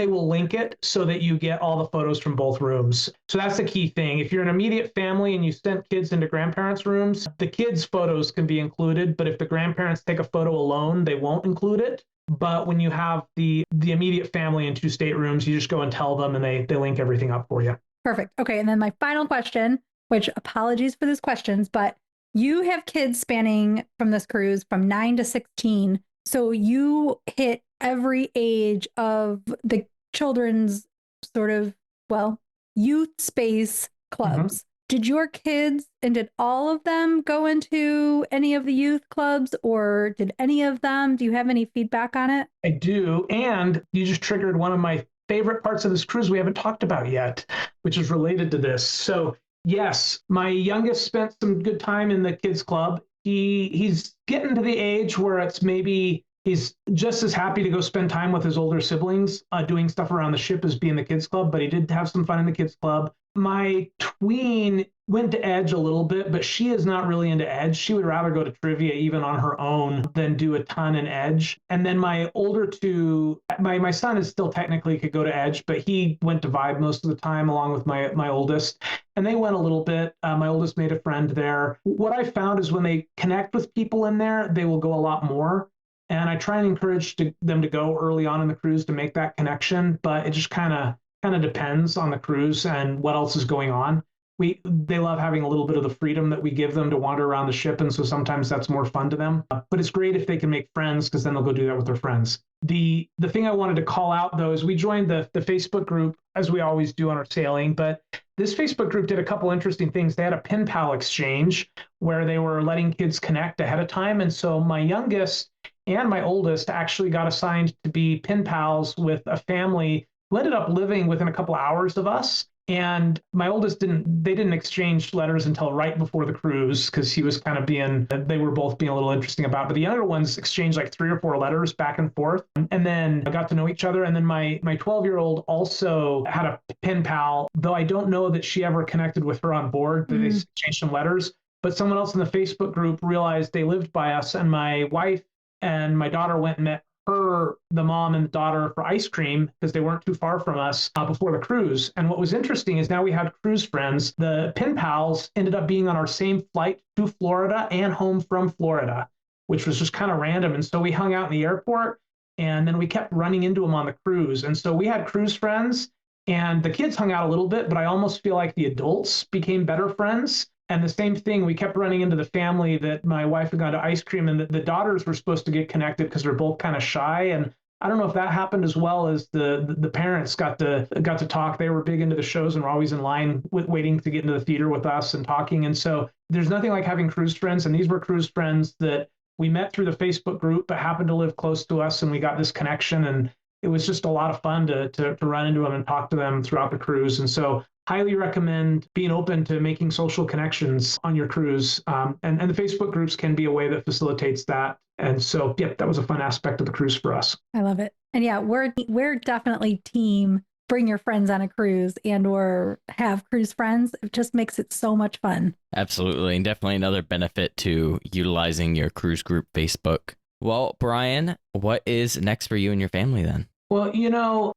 will link it so that you get all the photos from both rooms. So that's the key thing. If you're an immediate family and you send kids into grandparents' rooms, the kids' photos can be included, but if the grandparents take a photo alone, they won't include it. But when you have the immediate family in 2 staterooms, you just go and tell them and they link everything up for you.
Perfect. Okay. And then my final question, which apologies for these questions, but you have kids spanning from this cruise from 9 to 16. So you hit every age of the children's sort of, well, youth space clubs. Mm-hmm. Did your kids and did all of them go into any of the youth clubs, or did any of them? Do you have any feedback on it?
I do. And you just triggered one of my favorite parts of this cruise we haven't talked about yet, which is related to this. So yes, my youngest spent some good time in the kids club. He's getting to the age where it's maybe he's just as happy to go spend time with his older siblings doing stuff around the ship as being the kids club, but he did have some fun in the kids club. My tween went to Edge a little bit, but she is not really into Edge. She would rather go to trivia even on her own than do a ton in Edge. And then my older two, my son is still technically could go to Edge, but he went to Vibe most of the time along with my oldest. And they went a little bit. My oldest made a friend there. What I found is when they connect with people in there, they will go a lot more. And I try and encourage them to go early on in the cruise to make that connection, but it just kind of depends on the cruise and what else is going on. They love having a little bit of the freedom that we give them to wander around the ship, and so sometimes that's more fun to them. But it's great if they can make friends, because then they'll go do that with their friends. The thing I wanted to call out, though, is we joined the Facebook group, as we always do on our sailing, but this Facebook group did a couple interesting things. They had a pen pal exchange where they were letting kids connect ahead of time, and so my youngest and my oldest actually got assigned to be pen pals with a family who ended up living within a couple of hours of us. And my oldest didn't exchange letters until right before the cruise, because he was kind of they were both being a little interesting about it. But the younger ones exchanged like 3 or 4 letters back and forth, and then got to know each other. And then my 12-year-old also had a pen pal, though I don't know that she ever connected with her on board. They exchanged some letters, but someone else in the Facebook group realized they lived by us, and my wife and my daughter went and met the mom and the daughter for ice cream, because they weren't too far from us before the cruise. And what was interesting is now we had cruise friends. The pen pals ended up being on our same flight to Florida and home from Florida, which was just kind of random. And so we hung out in the airport, and then we kept running into them on the cruise. And so we had cruise friends, and the kids hung out a little bit, but I almost feel like the adults became better friends. And the same thing, we kept running into the family that my wife had gone to ice cream, and the daughters were supposed to get connected because they're both kind of shy. And I don't know if that happened as well as the parents got to talk. They were big into the shows and were always in line waiting to get into the theater with us and talking. And so there's nothing like having cruise friends. And these were cruise friends that we met through the Facebook group, but happened to live close to us, and we got this connection. And it was just a lot of fun to run into them and talk to them throughout the cruise. And so highly recommend being open to making social connections on your cruise. And the Facebook groups can be a way that facilitates that. And so, yeah, that was a fun aspect of the cruise for us.
I love it. And yeah, we're definitely team bring your friends on a cruise and or have cruise friends. It just makes it so much fun.
Absolutely. And definitely another benefit to utilizing your cruise group Facebook. Well, Bryan, what is next for you and your family then?
Well,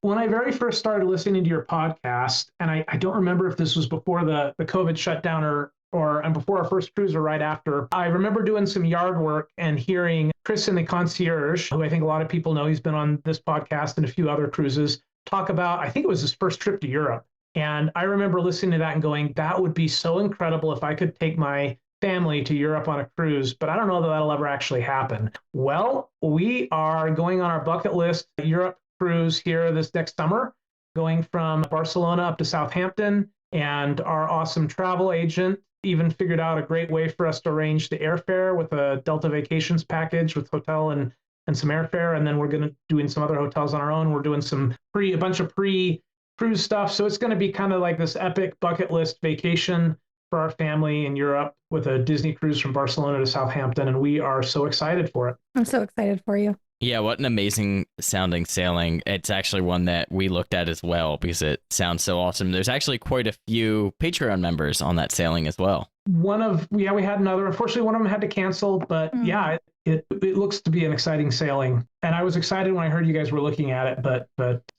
when I very first started listening to your podcast, and I don't remember if this was before the COVID shutdown and before our first cruise or right after, I remember doing some yard work and hearing Chris in the concierge, who I think a lot of people know, he's been on this podcast and a few other cruises, talk about, I think it was his first trip to Europe. And I remember listening to that and going, that would be so incredible if I could take my family to Europe on a cruise, but I don't know that that'll ever actually happen. Well, we are going on our bucket list Europe cruise here this next summer, going from Barcelona up to Southampton, and our awesome travel agent even figured out a great way for us to arrange the airfare with a Delta Vacations package with hotel and some airfare, and then we're going to doing some other hotels on our own. We're doing a bunch of pre-cruise stuff, so it's going to be kind of like this epic bucket list vacation for our family in Europe with a Disney cruise from Barcelona to Southampton, and we are so excited for it.
I'm so excited for you.
Yeah, what an amazing sounding sailing. It's actually one that we looked at as well because it sounds so awesome. There's actually quite a few Patreon members on that sailing as well.
We had another. Unfortunately, one of them had to cancel, but yeah, it looks to be an exciting sailing. And I was excited when I heard you guys were looking at it, but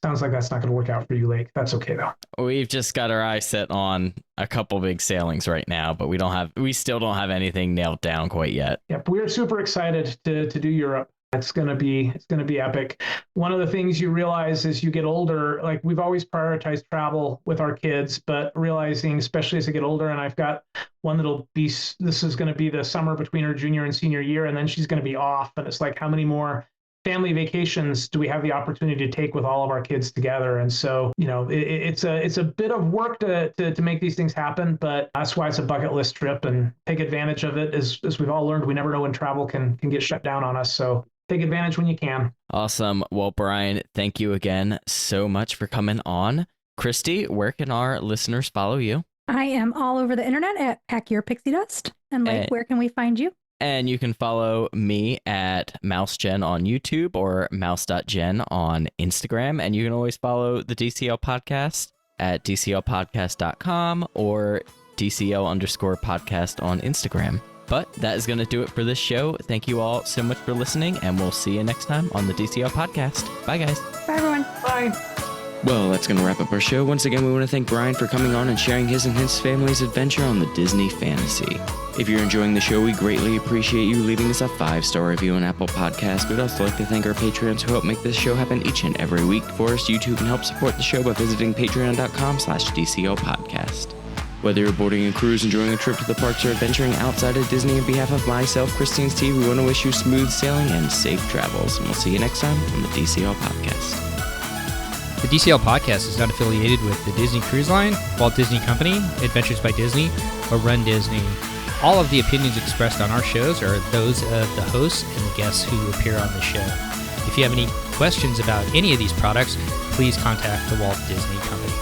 sounds like that's not going to work out for you, Lake. That's okay though.
We've just got our eyes set on a couple big sailings right now, but we still don't have anything nailed down quite yet.
Yep, we're super excited to do Europe. It's going to be epic. One of the things you realize as you get older, like we've always prioritized travel with our kids, but realizing, especially as they get older, and I've got one this is going to be the summer between her junior and senior year, and then she's going to be off. And it's like, how many more family vacations do we have the opportunity to take with all of our kids together? And so, it's a bit of work to make these things happen, but that's why it's a bucket list trip, and take advantage of it. As we've all learned, we never know when travel can get shut down on us. So take advantage when you can.
Awesome. Well, Bryan, thank you again so much for coming on. Christy, where can our listeners follow you?
I am all over the internet at Pack Your Pixie Dust. And Blake, where can we find you?
And you can follow me at MouseGen on YouTube or mouse.gen on Instagram. And you can always follow the DCL Podcast at dclpodcast.com or DCL_podcast on Instagram. But that is going to do it for this show. Thank you all so much for listening, and we'll see you next time on the DCL Podcast. Bye, guys.
Bye, everyone.
Bye.
Well, that's going to wrap up our show. Once again, we want to thank Bryan for coming on and sharing his and his family's adventure on the Disney Fantasy. If you're enjoying the show, we greatly appreciate you leaving us a 5-star review on Apple Podcasts. We'd also like to thank our Patreons who help make this show happen each and every week for us. You too can help support the show by visiting patreon.com/DCL Podcast. Whether you're boarding a cruise, enjoying a trip to the parks, or adventuring outside of Disney, on behalf of myself, Christy, and Steve, we want to wish you smooth sailing and safe travels. And we'll see you next time on the DCL Podcast.
The DCL Podcast is not affiliated with the Disney Cruise Line, Walt Disney Company, Adventures by Disney, or Run Disney. All of the opinions expressed on our shows are those of the hosts and the guests who appear on the show. If you have any questions about any of these products, please contact the Walt Disney Company.